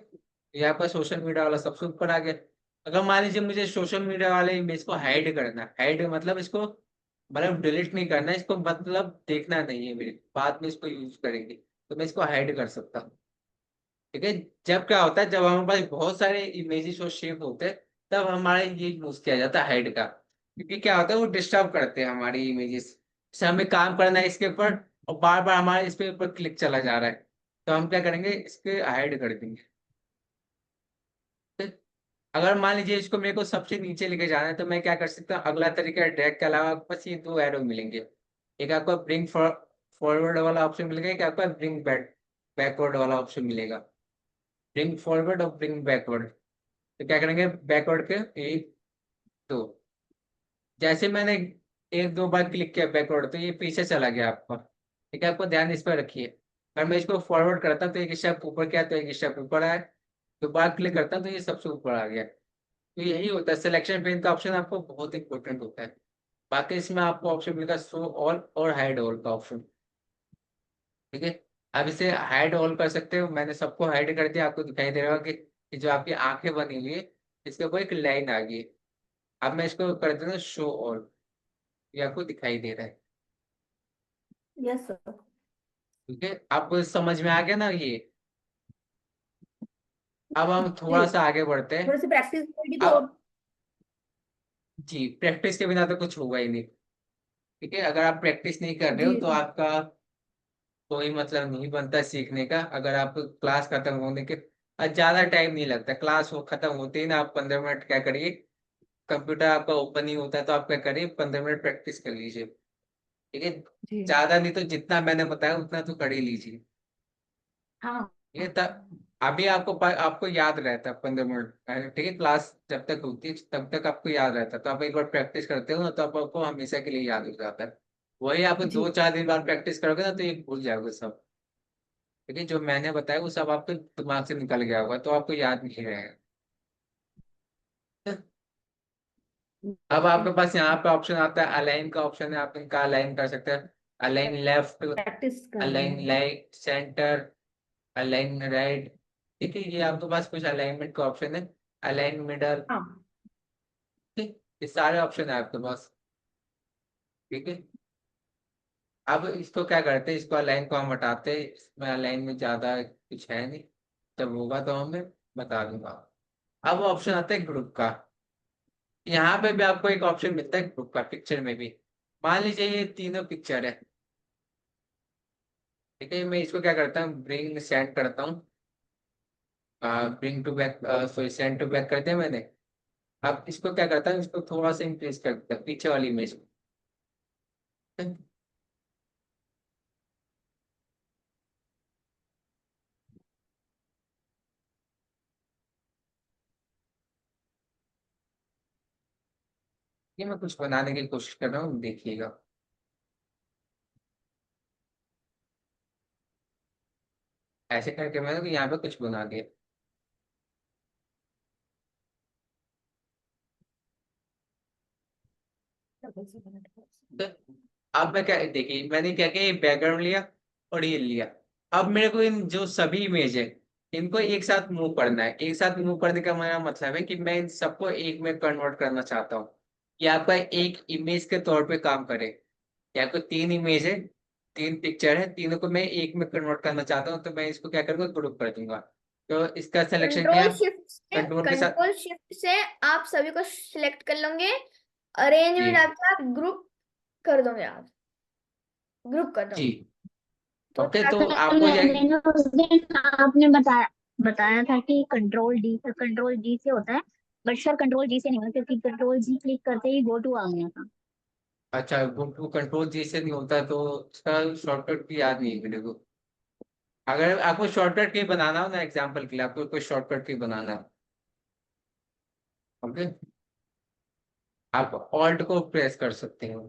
यहाँ पर सोशल मीडिया वाला सबसे ऊपर आ गया। अगर मान लीजिए मुझे सोशल मीडिया वाले इमेज को हाइड करना है, हाइड मतलब इसको मतलब डिलीट नहीं करना है, इसको मतलब देखना नहीं है मेरे, बाद में इसको यूज करेंगे, तो मैं इसको हाइड कर सकता हूँ। ठीक है, जब क्या होता है, जब हमारे पास बहुत सारे इमेजेस और शेप होते हैं, तब हमारे ये यूज किया जाता है हाइड का, क्योंकि क्या होता है वो डिस्टर्ब करते हैं हमारी इमेजेस। जैसे हमें काम करना है इसके ऊपर और बार बार हमारे इस पे ऊपर क्लिक चला जा रहा है, तो हम क्या करेंगे, इसके हाइड कर देंगे। ठीक? अगर मान लीजिए इसको मेरे को सबसे नीचे लेके जाना है, तो मैं क्या कर सकता हूँ, अगला तरीका ड्रैग के अलावा बस ये दो एरो मिलेंगे। एक आपको ब्रिंग फॉरवर्ड वाला ऑप्शन मिलेगा, एक आपको ब्रिंग बैकवर्ड वाला ऑप्शन मिलेगा। ब्रिंग फॉरवर्ड और ब्रिंग बैकवर्ड, तो क्या करेंगे, बैकवर्ड के एक दो, जैसे मैंने एक दो बार क्लिक किया बैकवर्ड, तो ये पीछे चला गया आपका। ठीक है, आपको ध्यान इस पर रखिए। अगर मैं इसको फॉरवर्ड करता हूँ तो एक स्टेप ऊपर गया, तो एक स्टेप ऊपर आया, तो बार क्लिक करता हूँ तो ये सबसे ऊपर आ गया। तो यही होता है, सिलेक्शन पेन का ऑप्शन आपको बहुत इंपॉर्टेंट होता है। बाकी इसमें आपको ऑप्शन मिलेगा शो ऑल और हाइड ऑल का ऑप्शन। ठीक है, आप इसे हाइड ऑल कर सकते हो, मैंने सबको हाइड कर दिया, आपको दिखाई दे रहा होगा कि जो आपकी आंखें बनी हुई है इसके ऊपर एक लाइन आ गई है। अब मैं इसको कर देता हूँ शो ऑल, ये आपको दिखाई दे रहा है। Yes sir. ठीक है, आपको समझ में आ गया ना ये। अब हम थोड़ा जी, सा आगे बढ़ते हैं। थोड़ी सी प्रैक्टिस करेगी तो। अब जी, प्रैक्टिस के बिना तो कुछ होगा ही नहीं। ठीक है, अगर आप प्रैक्टिस नहीं कर रहे हो जी तो आपका कोई मतलब नहीं बनता सीखने का। अगर आप क्लास खत्म होने के ज्यादा टाइम नहीं लगता, क्लास हो खत्म होते ही ना आप 15 मिनट क्या करिए, कंप्यूटर आपका ओपन ही होता है तो आप क्या करिए, 15 मिनट प्रैक्टिस कर लीजिए। ठीक है, जी। ज्यादा नहीं तो जितना मैंने बताया उतना तो कर ही लीजिए। हाँ। ये तब अभी आपको याद रहता है 15 मिनट। ठीक है, क्लास जब तक होती है तब तक आपको याद रहता है, तो आप एक बार प्रैक्टिस करते हो ना तो आपको हमेशा के लिए याद हो जाता है। वही आप जी 2-4 दिन बाद प्रैक्टिस करोगे ना तो ये भूल जाओगे सब। ठीक है, जो मैंने बताया वो सब आपके दिमाग से निकल गया होगा, तो आपको याद नहीं रहेगा। अब आपके पास यहाँ पे ऑप्शन आता है अलाइन का ऑप्शन है, आप इनका अलाइन कर सकते हैं। अलाइन लेफ्ट, प्रैक्टिस कर रहे अलाइन हैं। Right, centre, align right. ठीक है, ये आपके पास कुछ अलाइनमेंट का ऑप्शन है। Align middle. हाँ। ठीक, ये सारे ऑप्शन है आपके पास। ठीक है, अब इसको क्या करते हैं, इसको अलाइन को हम हटाते हैं, इसमें अलाइन में ज्यादा कुछ है नहीं, जब होगा तो हमें बता दूंगा। अब ऑप्शन आता है ग्रुप का। यहाँ पे भी आपको एक ऑप्शन मिलता है ग्रुप का, पिक्चर में भी। मान लीजिए ये तीनों पिक्चर है। ठीक है, मैं इसको क्या करता हूँ, ब्रिंग सेंड करता हूँ, bring to back, sorry send to back कर दिया मैंने। अब इसको क्या करता हूँ, इसको थोड़ा सा इंक्रीज कर देता हूँ, पीछे वाली इमेज को। ये मैं कुछ बनाने की कोशिश कर रहा हूँ, देखिएगा। ऐसे करके मैंने यहाँ पे कुछ बना दिया। तो अब मैं क्या, देखिए मैंने क्या किया, ये बैकग्राउंड लिया और ये लिया। अब मेरे को इन जो सभी इमेज है इनको एक साथ मूव करना है। एक साथ मूव करने का मेरा मतलब है कि मैं इन सबको एक में कन्वर्ट करना चाहता हूँ, ये आपका एक इमेज के तौर पे काम करे। या कोई 3 इमेज है, 3 पिक्चर है, तीनों को मैं एक में कन्वर्ट करना चाहता हूँ, तो मैं इसको क्या करूँगा, ग्रुप कर दूंगा। तो इसका सिलेक्शन किया, कंट्रोल के साथ। कंट्रोल शिफ्ट से आप सभी को सिलेक्ट कर लोगे, अरेंज जी में जाके आप ग्रुप कर दोगे, आप ग्रुप कर जी, दोगे तो ओके, तो आपको ये मैंने उस दिन आपने बताया बताया था कि कंट्रोल जी से होता है, बट सर कंट्रोल जी से नहीं होता, क्योंकि कंट्रोल जी क्लिक करते ही गो टू आ गया था। अच्छा, वो कंट्रोल जी से नहीं होता तो उसका शॉर्टकट भी याद नहीं है मेरे को। अगर आपको शॉर्टकट की बनाना हो ना, एग्जाम्पल के लिए आपको कोई शॉर्टकट की बनाना है, ओके, आप ऑल्ट को प्रेस कर सकते हो।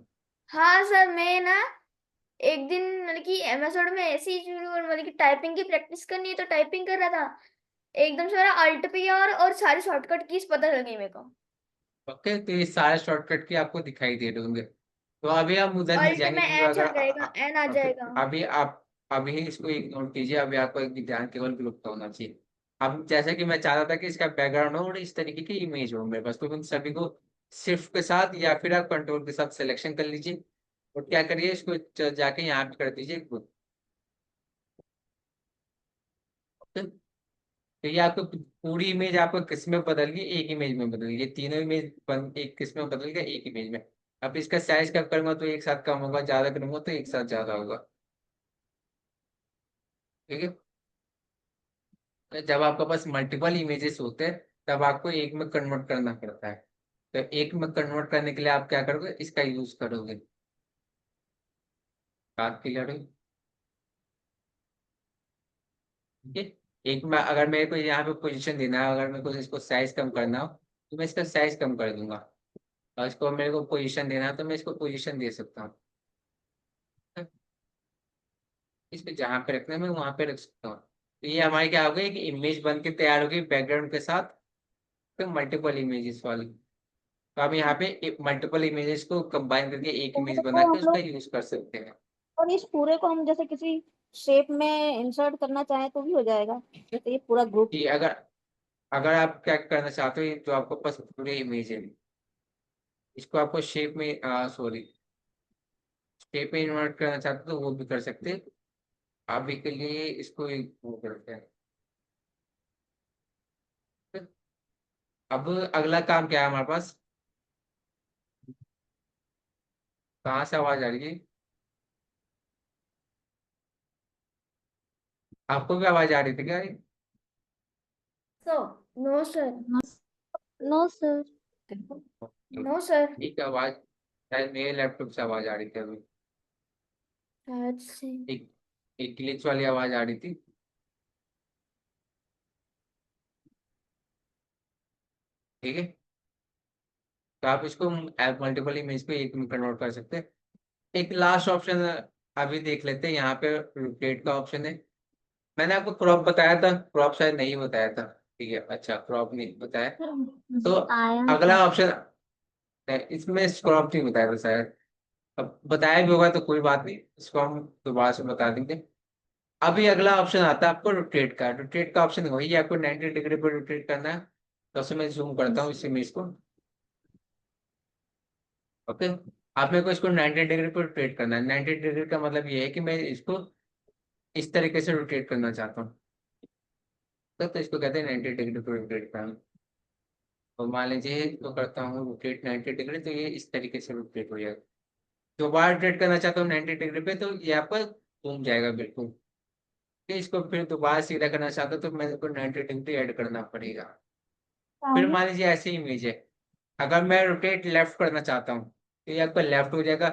हाँ सर, मैं ना एक दिन मतलब कि एमेजोन में ऐसे ही मतलब कि टाइपिंग की प्रैक्टिस करनी है तो टाइपिंग कर रहा था, एकदम से मेरा अल्ट पे गया और सारी शॉर्टकट कीज पता चल गई मेरे को। ओके, तो ये सारे शॉर्टकट की आपको दिखाई दे रहे होंगे। तो अभी हम उधर नहीं अल्ट जाएंगे में क्योंकि एन अगर चल जाएगा, एन आ ओके, जाएगा। अभी आप अभी इसको इग्नोर कीजिए। अभी आपको एक ध्यान केवल ग्रुप का होना चाहिए। अब जैसे कि मैं चाहता था कि इसका बैकग्राउंड हो और इस तरीके की इमेज हो मेरे पास, तो उन सभी को शिफ्ट के साथ या फिर आप कंट्रोल के साथ सिलेक्शन कर लीजिए और क्या करिए, इसको जाके यहाँ पे कर दीजिए ग्रुप। तो ये आपको पूरी इमेज आपको किस में बदल गई, एक इमेज में बदल गई। ये तीनों इमेज एक किस में बदल गया, एक इमेज में। अब इसका साइज कम करूंगा तो एक साथ कम होगा, ज्यादा करूंगा तो एक साथ ज्यादा होगा। ठीक है, तो जब आपके पास मल्टीपल इमेजेस होते हैं तब आपको एक में कन्वर्ट करना पड़ता है। तो एक में कन्वर्ट करने के लिए आप क्या करोगे, इसका यूज करोगे। बात क्लियर है? ठीक है, एक में अगर मेरे को यहाँ पे पोजीशन देना है, अगर मेरे को इसको साइज कम करना हो तो मैं इसका साइज कम कर दूंगा। और इसको मेरे को पोजीशन देना है तो मैं इसको पोजीशन दे सकता हूँ। इसको जहाँ पे रखना है मैं वहां पे रख सकता हूँ। तो ये हमारी क्या हो गई, एक इमेज बन के तैयार हो गई बैकग्राउंड के साथ, तो मल्टीपल इमेजेस वाली। तो हम यहाँ पे मल्टीपल इमेजेस को कंबाइन करके एक इमेज पूरे बना को के हम उसका लोग, यूज कर सकते हैं। और इस पूरे को हम जैसे किसी शेप में इंसर्ट करना चाहें तो भी हो जाएगा, जैसे ये पूरा ग्रुप। कि अगर अगर आप क्या करना चाहते हो, ये जो आपके पास पूरे इमेज है इसको आपको शेप में सॉरी शेप में इन्वर्ट करना चाहते हो तो वो भी कर सकते हैं। अभी के लिए इसको एक वो करते हैं। अब अगला काम क्या है हमारे पास, कहाँ से आवाज आ रही है? आपको भी आवाज आ रही थी क्या? So no sir. No sir. No sir. ठीक है, आवाज शायद मेरे लैपटॉप से आवाज आ रही थी अभी। शायद से। एक एक ग्लिच वाली आवाज आ रही थी। ठीक है, तो आप इसको मल्टीपल इमेज पे एक में कन्वर्ट कर सकते हैं। एक लास्ट ऑप्शन अभी देख लेते हैं, यहाँ पे रोटेट का ऑप्शन है। मैंने आपको क्रॉप बताया था, क्रॉप शायद नहीं बताया था। ठीक है, अच्छा क्रॉप नहीं बताया। सर तो मुझे आया था। अगला ऑप्शन, इसमें क्रॉप नहीं बताया था शायद। अब बताया भी होगा तो कोई बात नहीं, इसको हम दोबारा से बता देंगे। अभी अगला ऑप्शन आता है आपको रोटेट का। रोटेट का ऑप्शन वही है, आपको 90 डिग्री पर रोटेट करना है। तो उसमें मैं जूम करता हूँ इस इमेज को। ओके, आप मेरे को इसको 90 डिग्री पर रोटेट करना है। 90 डिग्री का मतलब ये है कि मैं इसको इस तरीके से रोटेट करना चाहता हूँ। तो इसको कहते हैं 90 डिग्री पर रोटेट करना। तो मान लीजिए तो करता हूँ रोटेट 90 डिग्री, तो ये इस तरीके से रोटेट हो जाएगा। दोबारा रोटेट करना चाहता हूँ 90 डिग्री पे तो ये आपका घूम जाएगा बिल्कुल। फिर इसको फिर दोबारा सीधा करना चाहता हूँ तो मेरे को 90 डिग्री ऐड करना पड़ेगा। फिर मान लीजिए ऐसे इमेज है, अगर मैं रोटेट लेफ्ट करना चाहता हूँ तो ये आपका लेफ्ट हो जाएगा।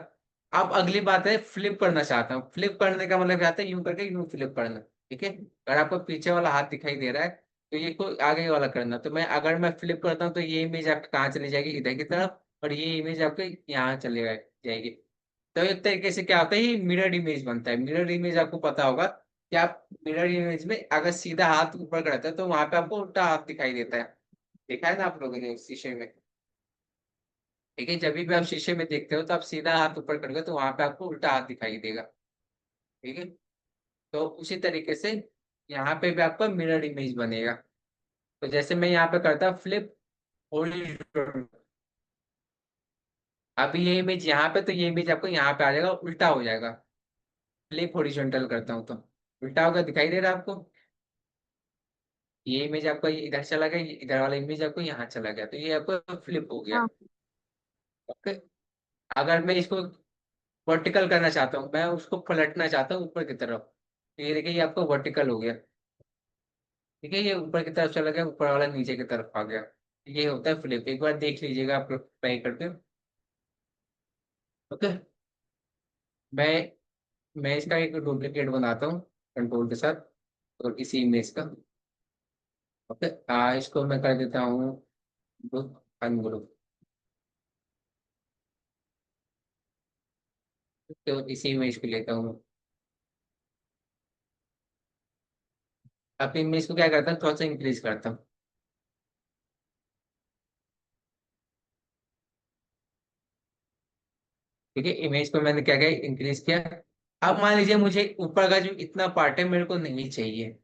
अब अगली बात है फ्लिप करना चाहता हूँ। फ्लिप करने का मतलब क्या आता है, यूं करके यूं फ्लिप करना। ठीक है, अगर आपको पीछे वाला हाथ दिखाई दे रहा है तो ये को आगे वाला करना। तो मैं अगर मैं फ्लिप करता हूँ तो ये इमेज आपकी कहाँ चली जाएगी, इधर की तरफ, और ये इमेज आपके यहाँ चले जाएगी। तो एक तरीके से क्या होता है, ये मिरर इमेज बनता है। मिरर इमेज आपको पता होगा कि आप मिरर इमेज में अगर सीधा हाथ ऊपर करते हैं तो वहां पे आपको उल्टा हाथ दिखाई देता है। देखा है ना आप लोगों ने शीशे में? ठीक है, जब भी आप शीशे में देखते हो तो आप सीधा हाथ ऊपर करोगे तो वहां पे आपको उल्टा हाथ दिखाई देगा। ठीक है, तो उसी तरीके से यहाँ पे भी आपका मिरर इमेज बनेगा। तो जैसे मैं यहाँ पे करता फ्लिप हॉरिजॉन्टल, अभी ये इमेज यहाँ पे, तो ये इमेज आपको यहाँ पे आ जाएगा, उल्टा हो जाएगा। फ्लिप हॉरिजॉन्टल करता हूँ तो उल्टा होगा, दिखाई दे रहा है आपको? ये इमेज आपका इधर चला गया, इधर वाला इमेज आपको यहाँ चला गया, तो ये आपको फ्लिप हो गया। हाँ। ओके, अगर मैं इसको वर्टिकल करना चाहता हूँ, मैं उसको पलटना चाहता हूँ ऊपर की तरफ, तो ये देखिए ये आपको वर्टिकल हो गया। ठीक है, ये ऊपर की तरफ चला गया, ऊपर वाला नीचे की तरफ आ गया। ये होता है फ्लिप। एक बार देख लीजिएगा आप लोग ट्राई करके। ओके, मैं मैं इसका एक डुप्लीकेट बनाता हूँ कंट्रोल के साथ, और इसी इमेज का। ओके, इसको मैं कर देता हूँ ग्रुप अनग्रुप। तो इसी इमेज को लेता हूँ। अब इमेज को क्या करता हूँ, थोड़ा सा इंक्रीज करता हूँ। ठीक है, इमेज को मैंने क्या किया, इंक्रीज किया। अब मान लीजिए मुझे ऊपर का जो इतना पार्ट है मेरे को नहीं चाहिए,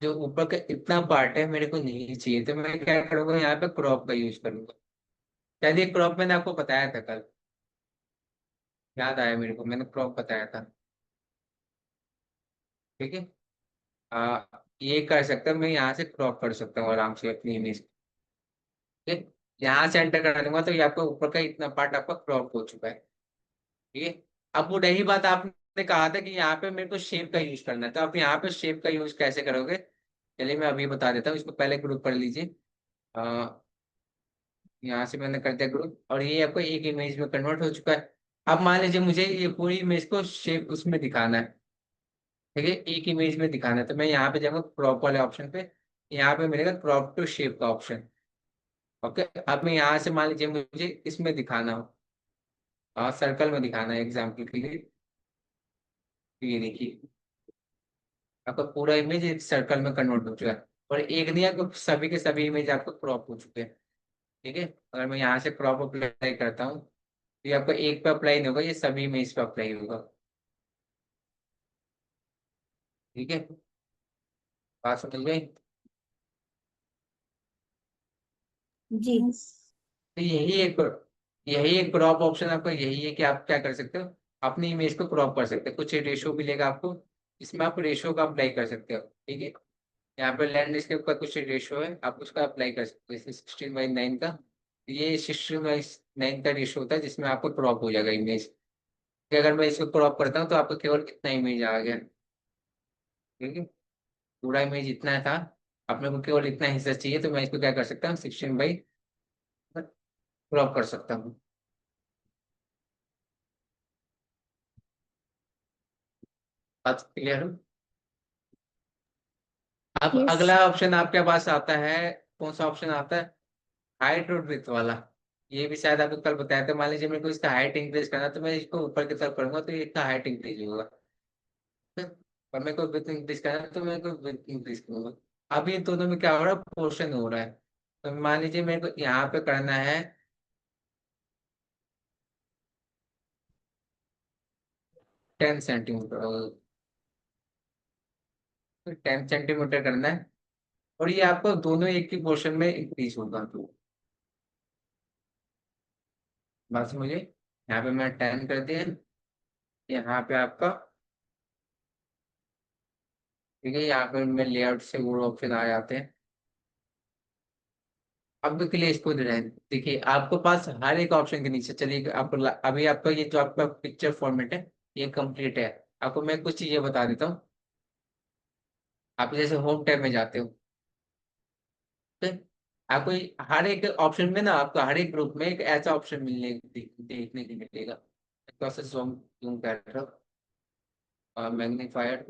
जो ऊपर का इतना पार्ट है मेरे को नहीं चाहिए, तो मैं क्या करूंगा, यहाँ पे क्रॉप का यूज करूंगा। शायद ये क्रॉप मैंने आपको बताया था कल, याद आया मेरे को, मैंने क्रॉप बताया था। ठीक है, ये कर सकता हूँ मैं, यहाँ से क्रॉप कर सकता हूँ आराम से अपनी इमेज। ठीक है, यहाँ से एंटर कर दूंगा तो ये आपका ऊपर का इतना पार्ट आपका क्रॉप हो चुका है। ठीक है, अब वो रही बात, आपने कहा था कि यहाँ पे मेरे को शेप का यूज करना है, तो आप यहाँ पे शेप का यूज कैसे करोगे, चलिए मैं अभी बता देता हूँ। इसको पहले ग्रुप कर लीजिए। यहाँ से मैंने कर दिया ग्रुप, और ये आपको एक इमेज में कन्वर्ट हो चुका है। अब मान लीजिए मुझे ये पूरी इमेज को शेप उसमें दिखाना है। ठीक है, एक इमेज में दिखाना है, तो मैं यहाँ पे जाऊंगा क्रॉप वाले ऑप्शन पे। यहाँ पे मिलेगा क्रॉप टू शेप का ऑप्शन। ओके, अब मैं यहाँ से मान लीजिए मुझे इसमें दिखाना हो, सर्कल में दिखाना है एग्जाम्पल के लिए। तो ये देखिए, आपका पूरा इमेज एक सर्कल में कन्वर्ट हो चुका है, और एक नहीं, आपको सभी के सभी इमेज आपको क्रॉप हो चुके हैं। ठीक है, अगर मैं यहाँ से क्रॉप अप्लाई करता हूँ, तो ये आपको एक पे अप्लाई नहीं होगा, ये सभी इमेज पे अप्लाई होगा। ठीक है, बात समझ गई। जी। तो यही एक क्रॉप ऑप्शन आपका यही है कि आप क्या कर सकते हो, अपनी इमेज को क्रॉप कर सकते हो। कुछ रेशो मिलेगा आपको, इसमें आप रेशो का अप्लाई कर सकते हो। ठीक है, यहाँ पे लैंडस्केप का कुछ रेशो है, आप उसका अप्लाई कर सकते हो, जैसे 16:9 का। ये 16:9 का रेशो होता है, जिसमें आपको क्रॉप हो जाएगा इमेज। कि अगर मैं इसको क्रॉप करता हूँ तो आपको केवल इतना इमेज आ गया। ठीक है, पूरा इमेज इतना था, अपने को केवल इतना हिस्सा चाहिए, तो मैं इसको क्या कर सकता हूँ, 16 बाई क्रॉप कर सकता हूँ। बात क्लियर हो। अब यस। अगला ऑप्शन आपके पास आता है, कौन सा ऑप्शन आता है, हाइट और विड्थ वाला। ये भी शायद आपको कल बताया था। मान लीजिए मेरे को इसका हाइट इंक्रीज करना है, तो मैं इसको ऊपर की तरफ करूंगा तो ये इसका हाइट इंक्रीज होगा। और मेरे को विड्थ इंक्रीज करना है, तो मैं को विड्थ इंक्रीज करूंगा। अब ये दोनों में क्या हो रहा है, पोर्शन हो रहा है। तो मान लीजिए मेरे को यहाँ पे करना है 10 सेंटीमीटर, 10 सेंटीमीटर करना है, और ये आपको दोनों एक ही पोर्शन में इंक्रीज होगा। तो बस मुझे यहाँ पे मैं 10 कर दिया, यहाँ पे आपका। ठीक है, यहाँ पे मैं लेआउट से वो ऑप्शन आ जाते हैं। अब के लिए इसको देखिए, आपके पास हर एक ऑप्शन के नीचे, चलिए आप अभी आपका ये जो आपका पिक्चर फॉर्मेट है ये कंप्लीट है। आपको मैं कुछ चीजें बता देता हूँ। आप जैसे होम टैब में जाते हो, ठीक है? आपको हर एक ऑप्शन में ना, आपको हर एक ग्रुप में एक ऐसा ऑप्शन देखने को मिलेगा। प्रोसेस जूम जूम कर रहा हूँ, मैग्नीफायर।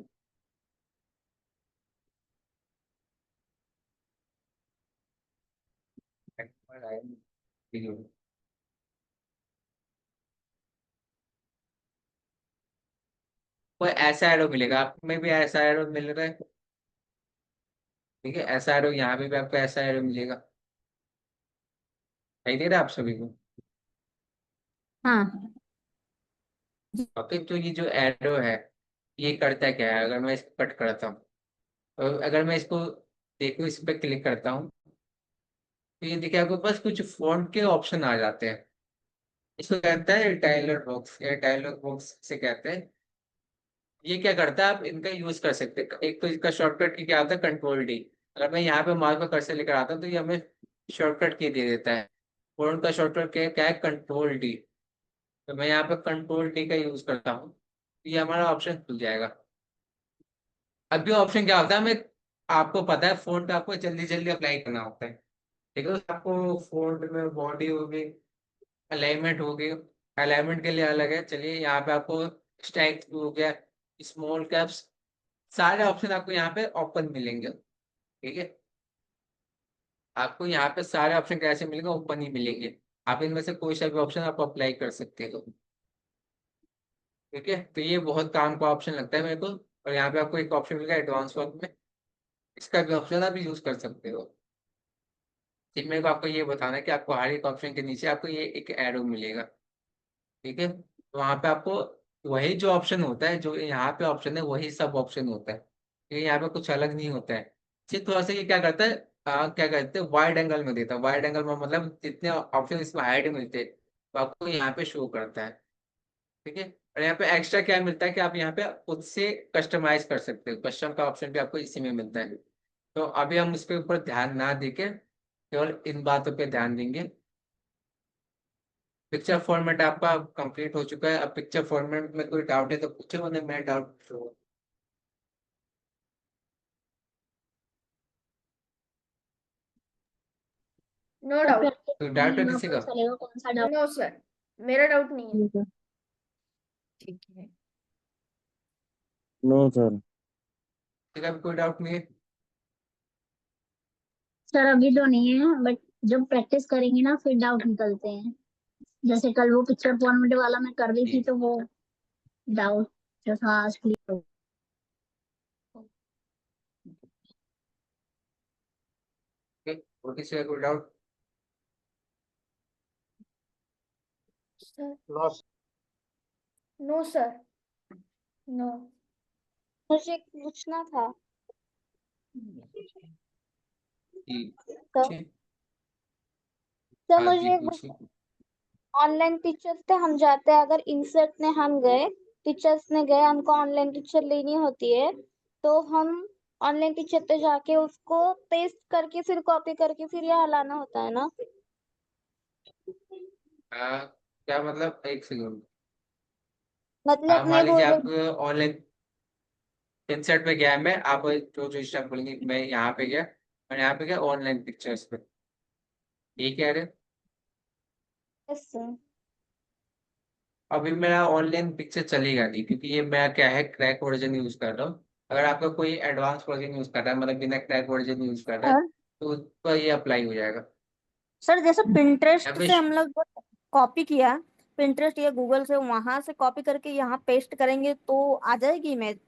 कोई ऐसा एरो मिलेगा, आप में भी ऐसा एरो मिल रहा है। ठीक है, ऐसा एरो यहाँ पे भी आपको ऐसा एरो मिलेगा। सही दे रहा है आप सभी को। हाँ ओके, तो ये जो एरो है ये करता क्या है, अगर मैं इसको कट करता हूँ, तो अगर मैं इसको देखो, इस पर क्लिक करता हूँ, तो ये देखिए आपको बस कुछ फॉन्ट के ऑप्शन आ जाते हैं। इसको कहता है टाइलर बॉक्स, या टाइलर बॉक्स से कहते हैं। ये क्या करता है, आप इनका यूज कर सकते हैं। एक तो इसका शॉर्टकट की क्या होता है, कंट्रोल D। अगर मैं यहाँ पे माउस पर कर्सर लेकर आता हूँ तो ये हमें शॉर्टकट की दे देता है। फोन का शॉर्टकट क्या है, कंट्रोल D। तो मैं यहाँ पे कंट्रोल D का यूज करता हूँ, तो ये हमारा ऑप्शन खुल जाएगा। अभी ऑप्शन क्या होता है, हमें, आपको पता है फोन आपको जल्दी जल्दी अप्लाई करना होता है। ठीक है, तो आपको फोन में बॉडी हो गई, अलाइनमेंट हो गई, अलाइनमेंट के लिए अलग है। चलिए यहाँ पे आपको स्टैक हो गया, स्मॉल कैप्स, सारे ऑप्शन आपको यहाँ पे ओपन मिलेंगे। ठीक है, आपको यहाँ पे सारे ऑप्शन कैसे मिलेंगे, ओपन ही मिलेंगे। आप इनमें से कोई सा भी ऑप्शन आप अप्लाई कर सकते हो। ठीक है, तो ये बहुत काम का ऑप्शन लगता है मेरे को। और यहाँ पे आपको एक ऑप्शन मिलेगा एडवांस वर्क में, इसका भी ऑप्शन आप यूज कर सकते हो। फिर मेरे को आपको ये बताना है कि आपको हर एक ऑप्शन के नीचे आपको ये एक एरो मिलेगा। ठीक है, तो वहाँ पे आपको वही जो ऑप्शन होता है, जो यहाँ पे ऑप्शन है वही सब ऑप्शन होता है। ठीक है, यहाँ पे कुछ अलग नहीं होता है। सिर्फ थोड़ा सा ये क्या करता है, क्या कहते हैं, वाइड एंगल में देता है। वाइड एंगल में मतलब जितने ऑप्शन इसमें हाइड मिलते हैं तो आपको यहाँ पे शो करता है। ठीक है, और यहाँ पे एक्स्ट्रा क्या मिलता है कि आप यहाँ पे खुद से कस्टमाइज कर सकते हो। कस्टम का ऑप्शन भी आपको इसी में मिलता है। तो अभी हम उसके ऊपर ध्यान ना देके केवल इन बातों पे ध्यान देंगे। पिक्चर फॉर्मेट आपका कंप्लीट हो चुका है। अब पिक्चर फॉर्मेट में कोई डाउट है तो पूछो, वरना मैं डाउट पूछूंगा। नो तो डाउट। प्रैक्टिस तो करने डाउट के है बाद किसी पता का? चलेगा कौन सा डाउट। नो सर, मेरा डाउट नहीं है। ठीक है। ठीक है। No sir. ठीक है, अभी कोई डाउट नहीं है। सर अभी तो नहीं है, बट जब प्रैक्टिस करेंगे ना फिर डाउट निकलते हैं। जैसे कल वो पिक्चर फॉर्मेट वाला मैं कर रही थी, तो वो डाउट जो था आज क्लियर हो ठीक है, और किसी का कोई doubt? Sir no no sir, no. मुझे पूछना था। जी तो पूछिए। सर हाँ जी मुझे पूछिए। ऑनलाइन टीचर्स पे हम जाते हैं, अगर इंसर्ट ने हम गए, टीचर्स ने गए, हमको ऑनलाइन टीचर लेनी होती है, तो हम ऑनलाइन टीचर पे जाके उसको पेस्ट करके फिर कॉपी करके फिर यहाँ लाना होता है ना? क्या मतलब, एक सेकंड। मतलब मान मैं लीजिए बोल आप रही ऑनलाइन इंसर्ट पे गया मैं, आप जो जो स्टेप बोलेंगे, मैं यहाँ पे गया, मैंने यहाँ पे गया ऑनलाइन पिक्चर्स पे, ये कह रहे हैं? हूँ। अभी मेरा ऑनलाइन पिक्चर चलेगा नहीं, क्योंकि ये मैं क्या है क्रैक वर्जन यूज कर रहा हूँ। अगर आपका कोई एडवांस वर्जन यूज कर रहा है, मतलब बिना क्रैक वर्जन यूज कर रहा है, सर तो उस पर ये अप्लाई हो जाएगा। सर जैसे पिंटरेस्ट अभी से हम लोग कॉपी किया, पिंटरेस्ट या गूगल से वहां से कॉपी करके यहाँ पेस्ट करेंगे तो आ जाएगी इमेज।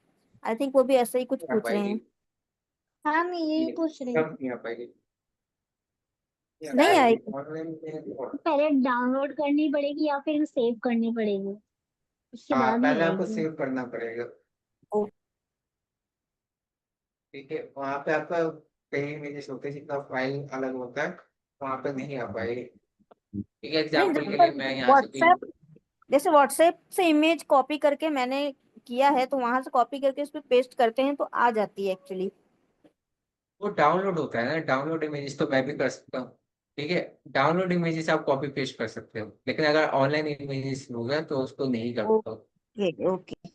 आई थिंक वो भी ऐसे ही कुछ आ पूछ रहे पाएगी, हैं। हाँ मैं यही ये पूछ रही कब हूँ। नहीं आ पाएगी, ये नहीं आएगी आएगी। ऑनलाइन में पहले डाउनलोड करनी पड़ेगी या फिर सेव करनी पड़ेगी, उसके हाँ, बाद ही पहले आपको आएगी। सेव करना पड़ेगा। ओ, ठीक है, वहाँ पे आपका कई इमेजेस होते हैं, जितना फाइल अलग होता है, वहाँ पे नहीं आ पाएगी। ठीक है, नहीं एग्जाम्पल के लिए जैसे मैं यहाँ से कोई, व्हाट्सएप, जैसे व्हाट्सएप से इमेज कॉपी करके मैंने किया है तो वहां से कॉपी करके उस पर पेस्ट करते हैं तो आ जाती है एक्चुअली। वो डाउनलोड होता है ना, डाउनलोड इमेजेस तो मैं भी कर सकता हूँ। ठीक है, डाउनलोड इमेजेस आप कॉपी पेस्ट कर सकते हो, लेकिन अगर ऑनलाइन इमेजेस होगा तो उसको नहीं कर पाओ। Okay okay.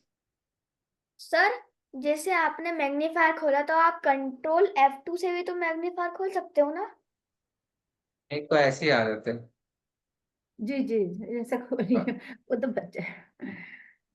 सर जैसे आपने मैग्नीफायर खोला तो आप कंट्रोल F2 से भी तो मैग्नीफायर खोल सकते हो ना? एक तो ऐसी आदत है। जी जी, ऐसा खोलिए, वो तो बच्चा है।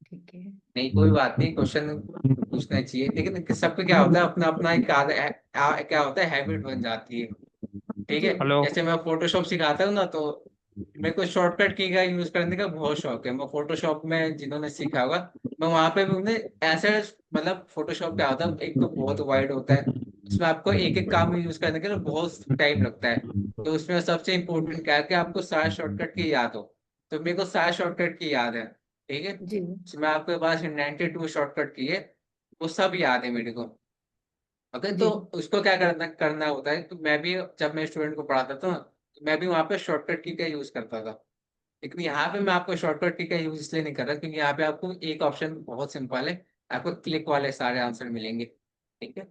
ठीक है। नहीं कोई बात नहीं, क्वेश्चन पूछना चाहिए, लेकिन सबको क्या होता है, अपना अपना एक क्या होता है, हैबिट बन जाती है। ठीक जी है, हेलो। जैसे मैं फोटोशॉप सिखाता हूँ ना, तो मेरे को शॉर्टकट की का यूज करने का बहुत शौक है। मैं फोटोशॉप में जिन्होंने सीखा होगा, मैं वहां पे भी उन्हें ऐसे, मतलब फोटोशॉप क्या होता है, एक तो बहुत वाइड होता है, उसमें आपको एक एक काम यूज करने के लिए बहुत टाइम लगता है। तो उसमें सबसे इम्पोर्टेंट क्या है कि आपको सारे शॉर्टकट की याद हो। तो मेरे को सारे शॉर्टकट की याद है। ठीक है, जी इसमें आपके पास 92 शॉर्टकट की है, वो सब याद है मेरे को। ओके, तो जी उसको क्या करना करना होता है, तो मैं भी जब मैं स्टूडेंट को पढ़ाता था, तो मैं भी वहाँ पे शॉर्टकट की का यूज करता था। लेकिन यहाँ पे मैं आपको शॉर्टकट की का यूज इसलिए नहीं कर रहा, क्योंकि यहाँ पे आपको एक ऑप्शन बहुत सिंपल है, आपको क्लिक वाले सारे आंसर मिलेंगे। ठीक है,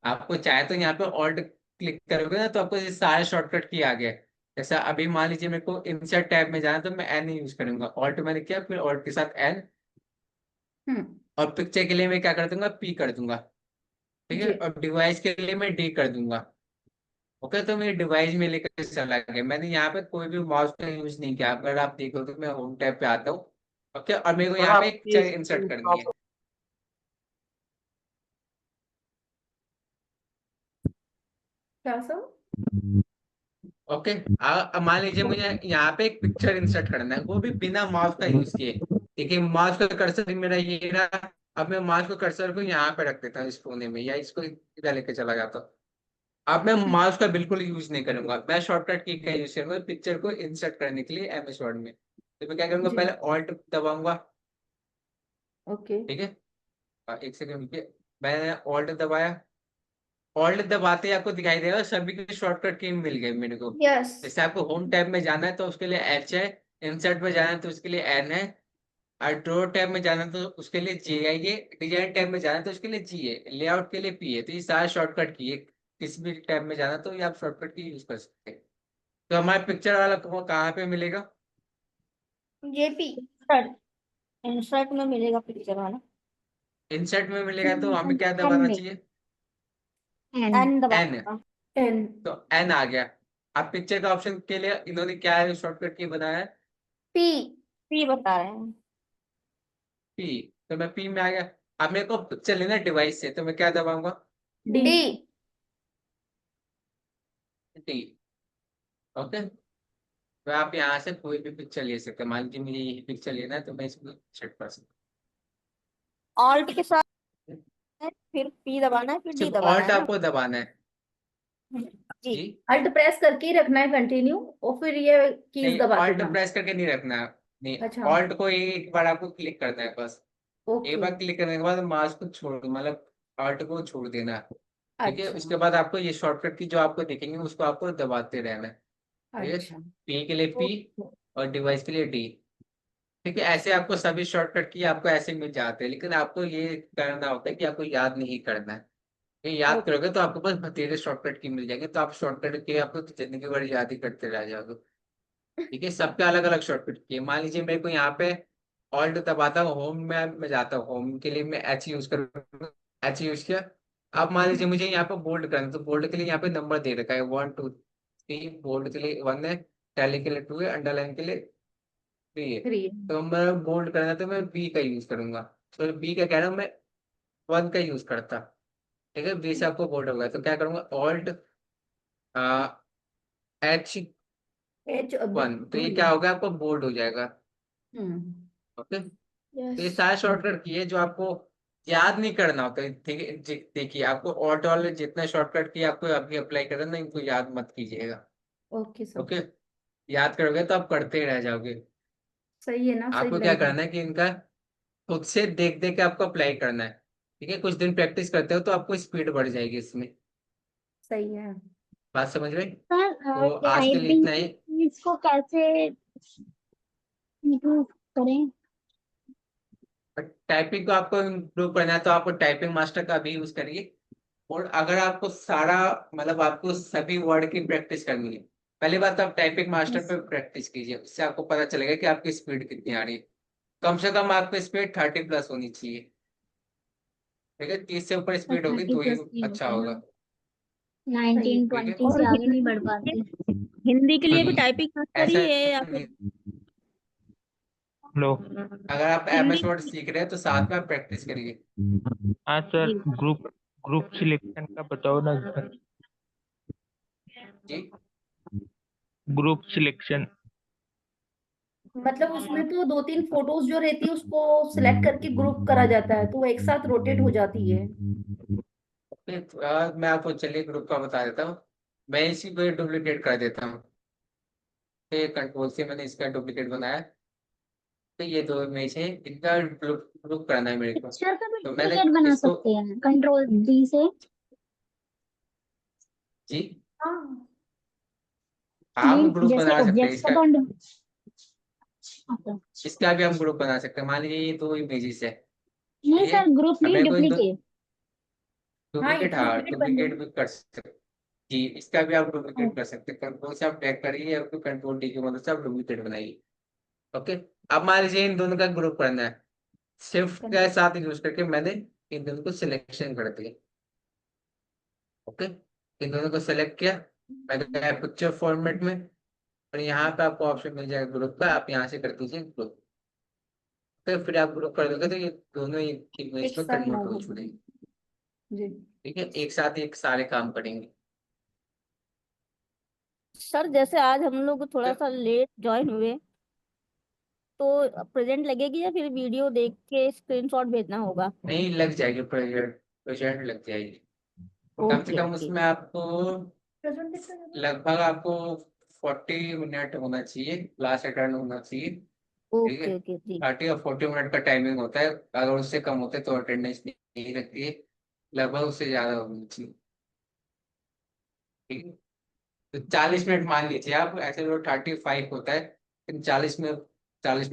आपको चाहे तो यहाँ पे ऑल्ट क्लिक करोगे ना, तो आपको ये सारे शॉर्टकट की आ गया। जैसे अभी मान लीजिए मेरे को इंसर्ट टैब में जाना है, तो मैं एन यूज करूंगा, ऑल्ट मैंने किया, फिर ऑल्ट के साथ एन, हम्म और पिक्चर के लिए मैं क्या कर दूंगा, पी कर दूंगा। ठीक है, जी और डिवाइस के लिए मैं डी कर दूंगा। ओके, तो मेरे डिवाइस में लेकर चला गया, मैंने यहाँ पे कोई भी माउस का यूज नहीं किया। अगर आप देखो तो मैं होम टैब पे आता हूँ। ओके, और मेरे को सर यहाँ पे एक आपकी पिक्चर इंसर्ट करनी है। क्या सब? ओके, अब मान लीजिए मुझे यहाँ पे एक पिक्चर इंसर्ट करना है, वो भी बिना माउस का यूज किए। देखिए, माउस का कर्सर मेरा ये रहा। अब मैं माउस को कर्सर को यहाँ पे रख देता हूँ इस कोने में, या इसको इधर लेके चला जाता हूँ। अब मैं माउस का बिल्कुल यूज नहीं करूंगा, मैं शॉर्टकट की का यूज करूंगा पिक्चर को इंसर्ट करने के लिए एमएस वर्ड में। तो मैं क्या करूंगा, जी। पहले ऑल्ट दबाऊंगा। ओके। ठीक है, एक सेकंड रुकिए, मैंने ऑल्ट दबाया। ऑल्ट दबाते ही आपको दिखाई देगा सभी के शॉर्टकट की मिल गई मेरे को। यस। जैसे आपको होम टैब में जाना है तो उसके लिए एच है, इंसर्ट में जाना है तो उसके लिए एन है, और ड्रॉ टैब में जाना है तो उसके लिए जे आई है, डिजाइन टैब में जाना है तो उसके लिए जी है, लेआउट के लिए पी है। तो ये सारे शॉर्टकट की है, किसी भी टैब में जाना तो ये आप शॉर्टकट की यूज कर सकते हैं। तो हमारे पिक्चर वाला को कहाँ पे मिलेगा? जेपी। इंसर्ट में मिलेगा पिक्चर वाला। इंसर्ट में मिलेगा, तो हमें क्या एन दबाना में चाहिए? N N N. दबाना। एन। तो एन आ गया। अब पिक्चर का ऑप्शन के लिए इन्होंने क्या है शॉर्टकट की बनाया है? पी। पी बता रहे हैं। पी। तो मैं पी में आ गया। अब मेरे को पिक्चर लेना डिवाइस से, तो मैं क्या दबाऊंगा? डी। डी। डी। ओके, तो आप यहाँ से कोई भी पिक्चर ले सकते हैं। मान लीजिए मुझे यही पिक्चर लेना है, तो मैं इसको सेट कर सकता ऑल्ट के साथ हूँ। फिर पी दबाना है, फिर डी सिर्फ दबाना ऑल्ट है ना। आपको दबाना है। जी। जी, अल्ट प्रेस करके ही रखना है कंटिन्यू, और फिर ये कीज नहीं, दबा ऑल्ट देना। प्रेस करके नहीं रखना है। नहीं, अच्छा। ऑल्ट को एक बार आपको क्लिक करना है बस। एक ओके। बार क्लिक करने के बाद माउस को छोड़, मतलब ऑल्ट को छोड़ देना है। ठीक है, अच्छा। उसके बाद आपको ये शॉर्टकट की जो आपको दिखेंगे उसको आपको दबाते रहना है। ठीक है, अच्छा। पी के लिए पी और डिवाइस के लिए डी। ठीक है, ऐसे आपको सभी शॉर्टकट की आपको ऐसे मिल जाते हैं, लेकिन आपको ये करना होता है कि आपको याद नहीं करना है। ये याद ओके। करोगे तो आपको बस बतेरे शॉर्टकट की मिल जाएंगे, तो आप शॉर्टकट के आपको जिंदगी भर याद ही करते रह जाओगे। ठीक है, सबके अलग अलग शॉर्टकट की है। मान लीजिए मेरे को यहाँ पे ऑल्ट दबाता हूँ, होम में मैं जाता हूँ, होम के लिए मैं एच यूज करूँगा। एच यूज किया। अब मान लीजिए मुझे यहाँ पे बोल्ड करना है, तो बोल्ड के लिए यहाँ पे नंबर दे रखा है 1 2 3। बोल्ड के लिए 1 है, टैली के लिए 2 है, अंडरलाइन के लिए 3 है। थ्री। तो मैं बोल्ड करना है तो मैं बी का यूज करूंगा। तो बी का कह रहा हूँ मैं 1 का यूज करता। ठीक है, बी से आपको बोल्ड होगा, तो क्या करूंगा, ऑल्ट एच एच बी। 1, तो ये क्या होगा, आपको बोल्ड हो जाएगा। हम्म। ओके, तो ये यस। सारे शॉर्टकट की है जो आपको याद नहीं करना होता है। ठीक है, देखिए, आपको ऑल्ट वाले जितने शॉर्टकट की आपको अभी अप्लाई करना है, इनको याद मत कीजिएगा। Okay sir. ओके, याद करोगे तो आप करते ही रह जाओगे। सही है ना, सही आपको क्या लाइन है। करना है कि इनका खुद से देख देख के आपको अप्लाई करना है। ठीक है, कुछ दिन प्रैक्टिस करते हो तो आपको स्पीड बढ़ जाएगी इसमें। सही है। बात समझ रहे? सर तो आज के लिए टाइपिंग इतना ही। चीज को कैसे इम्प्रूव करें? टाइपिंग को आपको इम्प्रूव करना है तो आपको टाइपिंग मास्टर का भी यूज करिए। और अगर आपको सारा, मतलब आपको सभी वर्ड की प्रैक्टिस करनी है, पहली बात तो आप टाइपिंग मास्टर पे प्रैक्टिस कीजिए, उससे आपको पता चलेगा कि आपकी स्पीड कितनी आ रही है। कम से कम आपकी स्पीड 30+ होनी चाहिए। ठीक है, 30 से ऊपर सर स्पीड होगी 30 तो ही प्लस नहीं अच्छा होता है होगा। ना, सही 19 ठीक है, 20 और से आगे नहीं हिंदी बढ़ के पाती। लिए, हिंदी के लिए भी नहीं, टाइपिंग मास्टर ऐसा ही है या फिर? नहीं। हेलो। अगर आप हिंदी एमएस वर्ड सीख रहे हैं तो साथ में आप प्रैक्टिस करिए। हाँ सर, जी। ग्रुप ग्रुप सिलेक्शन का बताओ ना सर। जी, ग्रुप सिलेक्शन। मतलब उसमें तो दो तीन फोटोज जो रहती है उसको सिलेक्ट करके ग्रुप करा जाता है, तो वो एक साथ रोटेट हो जाती है। ओके, तो मैं आपको चलिए ग्रुप का बता देता हूँ। मैं इसी को डुप्लीकेट कर देता हूँ। कंट्रोल से मैंने इसका डुप्लीकेट बनाया। तो ये दो इमेज है, इनका ग्रुप ग्रुप करना है मेरे को। पिक्चर का भी तो मैंने डुप्लीकेट बना इसको, सकते हैं कंट्रोल डी से। जी, हाँ। हम नहीं, ग्रुप जैसे बना सकते हैं ऑब्जेक्ट्स का इसका। तो अच्छा। इसका भी हम ग्रुप बना सकते हैं। मान लीजिए ये दो इमेजेस है। नहीं ठीक है, सर, ग्रुप अब नहीं, मेरे को इन दो डुप्लीकेट। हाँ, ये डुप्लीकेट, तो हाँ डुप्लीकेट बन डुप्लीकेट गई। भी कर सकते हैं। जी, इसका भी आप डुप्लीकेट कर सकते हैं। कंट्रोल से आप टैग करिए और फिर कंट्रोल डी की मदद से आप डुप्लीकेट बनाइए। ओके, अब मान लीजिए इन दोनों का ग्रुप करना है। शिफ्ट के साथ यूज करके मैंने इन दोनों को सिलेक्शन कर दिया। ओके, इन दोनों को सेलेक्ट किया। पहले है पिक्चर फॉर्मेट में, और यहाँ पे आपको ऑप्शन मिल जाएगा ग्रुप का, आप यहाँ से कर दीजिए ग्रुप, तो फिर आप ग्रुप कर दोगे तो ये दोनों ही इमेज एक में साथ कन्वर्ट move हो हो जुड़ेगी। जी ठीक है, एक साथ एक सारे काम करेंगे। सर जैसे आज हम लोग थोड़ा सा लेट ज्वाइन हुए तो प्रेजेंट लगेगी या फिर वीडियो देख के स्क्रीनशॉट भेजना होगा? नहीं, लग जाएगी, प्रेजेंट प्रेजेंट लग जाएगी। कम से ओके कम ओके उसमें आपको प्रेजेंटेशन लगभग आपको 40 मिनट होना चाहिए, क्लास अटेंड होना चाहिए। ठीक है, ओके ओके जी 30 और 40 मिनट का टाइमिंग होता है, अगर उससे कम होता है तो अटेंडेंस नहीं लगती है, लगभग उससे ज्यादा होनी चाहिए। ठीक है, तो 40 मिनट मान लीजिए आप, ऐसे तो 35 होता है, लेकिन 40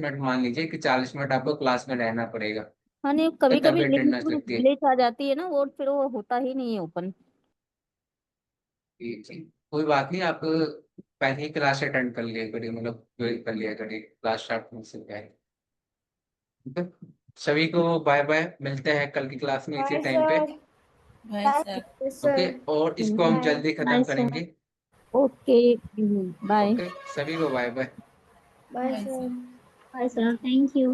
मिनट मान लीजिए कि 40 मिनट आपको क्लास में रहना पड़ेगा, हाँ नहीं कभी तभी कभी लिंक अटेंडेंस में लगती है। ग्लिच आ जाती है ना, वो फिर वो होता ही नहीं है ओपन। जी, कोई बात नहीं, आप पहले ही क्लास अटेंड कर लिया करिए, मतलब ज्वाइन कर लिया करिए, क्लास स्टार्ट होने से पहले। ठीक है? सभी को बाय बाय, मिलते हैं कल की क्लास में इसी बाय टाइम पे। सर। बाय ओके, सर और इसको हम बाय। जल्दी खत्म बाय सर। करेंगे। Okay bye. ओके, सभी को bye bye. Bye sir. Bye sir, thank you.